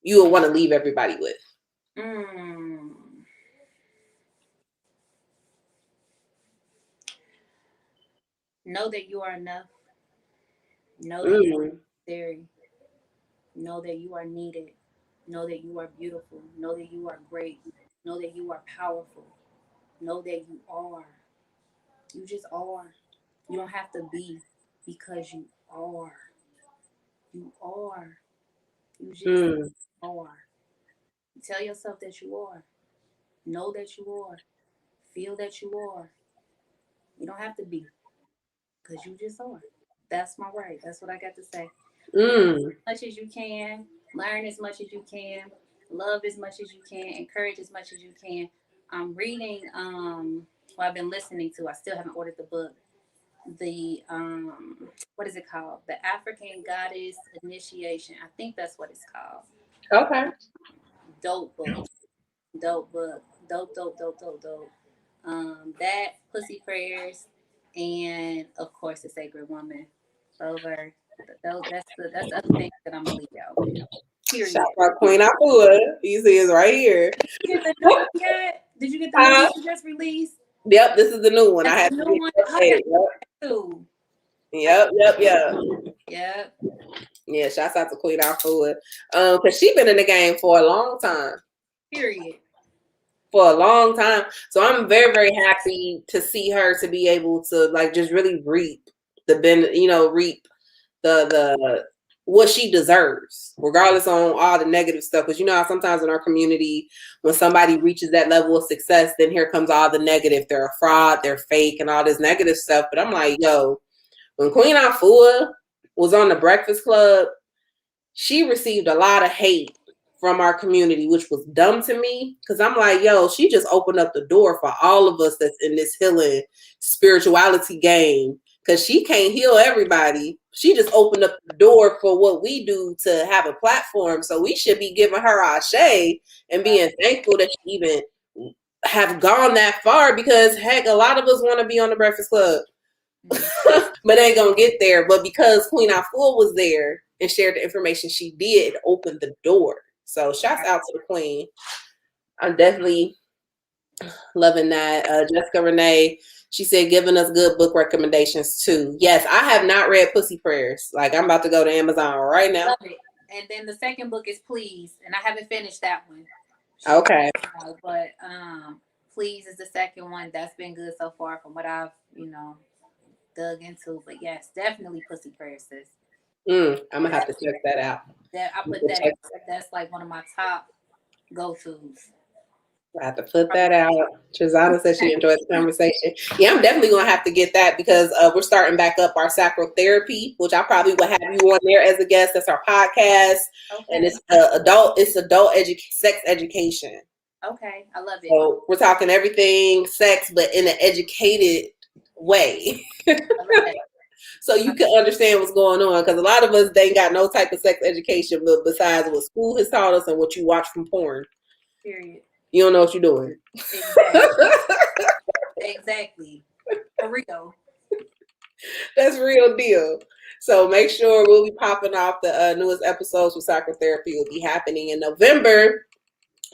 [SPEAKER 1] you will want to leave everybody with?
[SPEAKER 2] Mm. Know that you are enough. Know that you are
[SPEAKER 1] Mm,
[SPEAKER 2] necessary. Know that you are needed. Know that you are beautiful. Know that you are great. Know that you are powerful. Know that you are. You just are. You don't have to be because you are. You are. You just
[SPEAKER 1] Mm.
[SPEAKER 2] are. Tell yourself that you are. Know that you are. Feel that you are. You don't have to be, because you just are. That's my word. That's what I got to say. Be
[SPEAKER 1] Mm.
[SPEAKER 2] as much as you can. Learn as much as you can. Love as much as you can. Encourage as much as you can. I'm reading, well, I've been listening to, I still haven't ordered the book. The, what is it called? The African Goddess Initiation. I think that's what it's called.
[SPEAKER 1] Okay.
[SPEAKER 2] Dope book. Dope book. Dope, dope, dope, dope, dope. That Pussy Prayers, and of course the Sacred Woman. Those are that's the other thing that I'm gonna leave out.
[SPEAKER 1] Shout
[SPEAKER 2] Period.
[SPEAKER 1] out Queen Afua. You see it's right here.
[SPEAKER 2] Did you get the new one yet? Did you get the new one
[SPEAKER 1] Huh?
[SPEAKER 2] she just released?
[SPEAKER 1] Yep, this is the new one. I
[SPEAKER 2] That's
[SPEAKER 1] had
[SPEAKER 2] the
[SPEAKER 1] to
[SPEAKER 2] new
[SPEAKER 1] get
[SPEAKER 2] one.
[SPEAKER 1] it
[SPEAKER 2] Oh, I got
[SPEAKER 1] updated.
[SPEAKER 2] that too. I
[SPEAKER 1] Yep, yep, yep.
[SPEAKER 2] Yep.
[SPEAKER 1] Yeah, shouts out to Queen Afua. Cause she been in the game for a long time.
[SPEAKER 2] Period.
[SPEAKER 1] For a long time. So I'm very, very happy to see her to be able to like just really reap reap the what she deserves, regardless on all the negative stuff. Because you know how sometimes in our community, when somebody reaches that level of success, then here comes all the negative. They're a fraud, they're fake, and all this negative stuff. But I'm like, yo, when Queen Afua was on the Breakfast Club, she received a lot of hate from our community, which was dumb to me. Cause I'm like, yo, she just opened up the door for all of us that's in this healing spirituality game. Cause she can't heal everybody. She just opened up the door for what we do to have a platform. So we should be giving her our shade and being thankful that she even have gone that far, because heck, a lot of us want to be on the Breakfast Club. But ain't gonna get there. But because Queen Afua was there and shared the information she did, it opened the door. So shouts out to the Queen. I'm definitely loving that. Jessica Renee, she said, giving us good book recommendations too. Yes, I have not read Pussy Prayers. Like, I'm about to go to Amazon right now.
[SPEAKER 2] Love it. And then the second book is Please, and I haven't finished that one.
[SPEAKER 1] Okay.
[SPEAKER 2] But Please is the second one. That's been good so far from what I've, dug into. But yes, definitely Pussy Prayers, sis.
[SPEAKER 1] I'm gonna have to check that out.
[SPEAKER 2] That I put that. That's like one of my top go tos.
[SPEAKER 1] I have to put that out. Trizana said she enjoyed the conversation. Yeah, I'm definitely gonna have to get that, because we're starting back up our sacral therapy, which I probably will have you on there as a guest. That's our podcast, and
[SPEAKER 2] Okay.
[SPEAKER 1] it's adult sex education.
[SPEAKER 2] Okay, I love it.
[SPEAKER 1] So we're talking everything sex, but in an educated way,
[SPEAKER 2] I love that.
[SPEAKER 1] so you can understand what's going on. Because a lot of us, they ain't got no type of sex education, but besides what school has taught us and what you watch from porn,
[SPEAKER 2] Period.
[SPEAKER 1] you don't know what you're doing.
[SPEAKER 2] Exactly. Exactly. For real.
[SPEAKER 1] That's real deal. So make sure we'll be popping off the newest episodes with psychotherapy will be happening in November.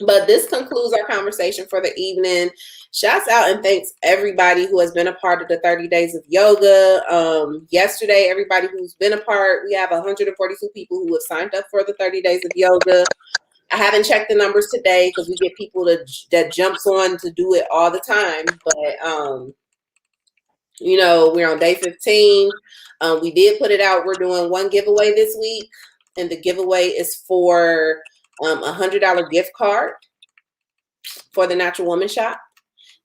[SPEAKER 1] But this concludes our conversation for the evening. Shouts out and thanks everybody who has been a part of the 30 days of yoga. Yesterday, everybody who's been a part, we have 142 people who have signed up for the 30 days of yoga. I haven't checked the numbers today because we get people that jumps on to do it all the time. But we're on day 15. We did put it out. We're doing one giveaway this week, and the giveaway is for $100 gift card for the Natural Woman Shop.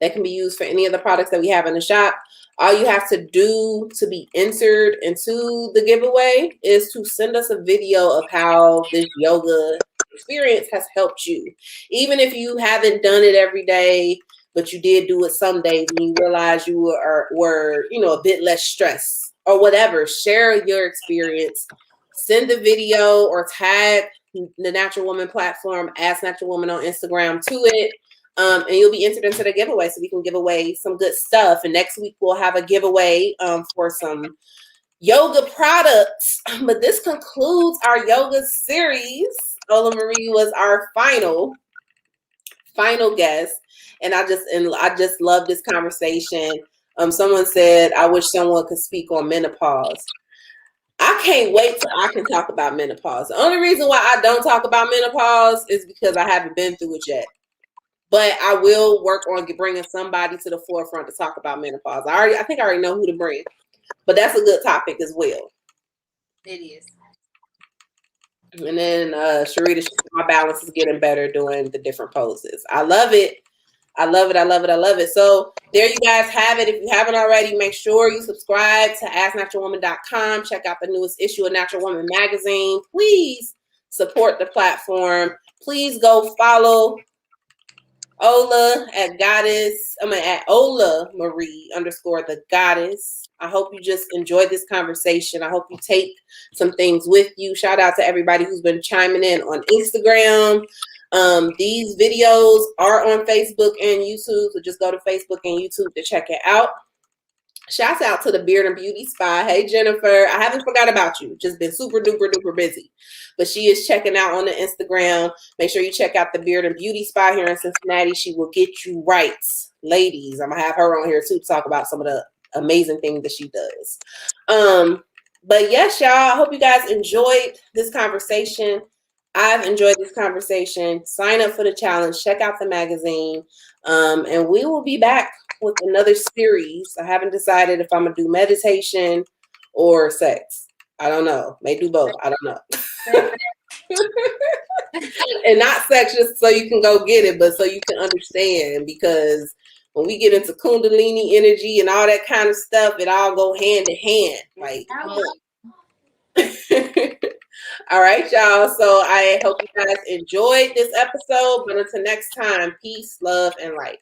[SPEAKER 1] That can be used for any of the products that we have in the shop. All you have to do to be entered into the giveaway is to send us a video of how this yoga experience has helped you. Even if you haven't done it every day, but you did do it some days and you realize you were a bit less stressed or whatever, share your experience. Send the video or tag the Natural Woman platform, Ask Natural Woman on Instagram to it. And you'll be entered into the giveaway, so we can give away some good stuff. And next week we'll have a giveaway for some yoga products. But this concludes our yoga series. Ola Marie was our final guest, and I just love this conversation. Someone said, I wish someone could speak on menopause. I can't wait till I can talk about menopause. The only reason why I don't talk about menopause is because I haven't been through it yet. But I will work on bringing somebody to the forefront to talk about menopause. I think I already know who to bring, but that's a good topic as well.
[SPEAKER 2] It is.
[SPEAKER 1] And then Sharita, my balance is getting better doing the different poses. I love it. I love it. I love it. I love it. So there you guys have it. If you haven't already, make sure you subscribe to AskNaturalWoman.com. Check out the newest issue of Natural Woman magazine. Please support the platform. Please go follow Ola at Ola Marie _ the goddess. I hope you just enjoyed this conversation. I hope you take some things with you. Shout out to everybody who's been chiming in on Instagram. These videos are on Facebook and YouTube, so just go to Facebook and YouTube to check it out. Shouts out to the Beard and Beauty Spa. Hey, Jennifer. I haven't forgot about you. Just been super duper duper busy. But she is checking out on the Instagram. Make sure you check out the Beard and Beauty Spa here in Cincinnati. She will get you right. Ladies, I'm going to have her on here too to talk about some of the amazing things that she does. But yes, y'all, I hope you guys enjoyed this conversation. I've enjoyed this conversation. Sign up for the challenge. Check out the magazine. And we will be back with another series. I haven't decided if I'm going to do meditation or sex. I don't know. May do both. I don't know. And not sex just so you can go get it, but so you can understand. Because when we get into Kundalini energy and all that kind of stuff, it all go hand in hand. Like, come on. All right, y'all. So I hope you guys enjoyed this episode. But until next time, peace, love, and light.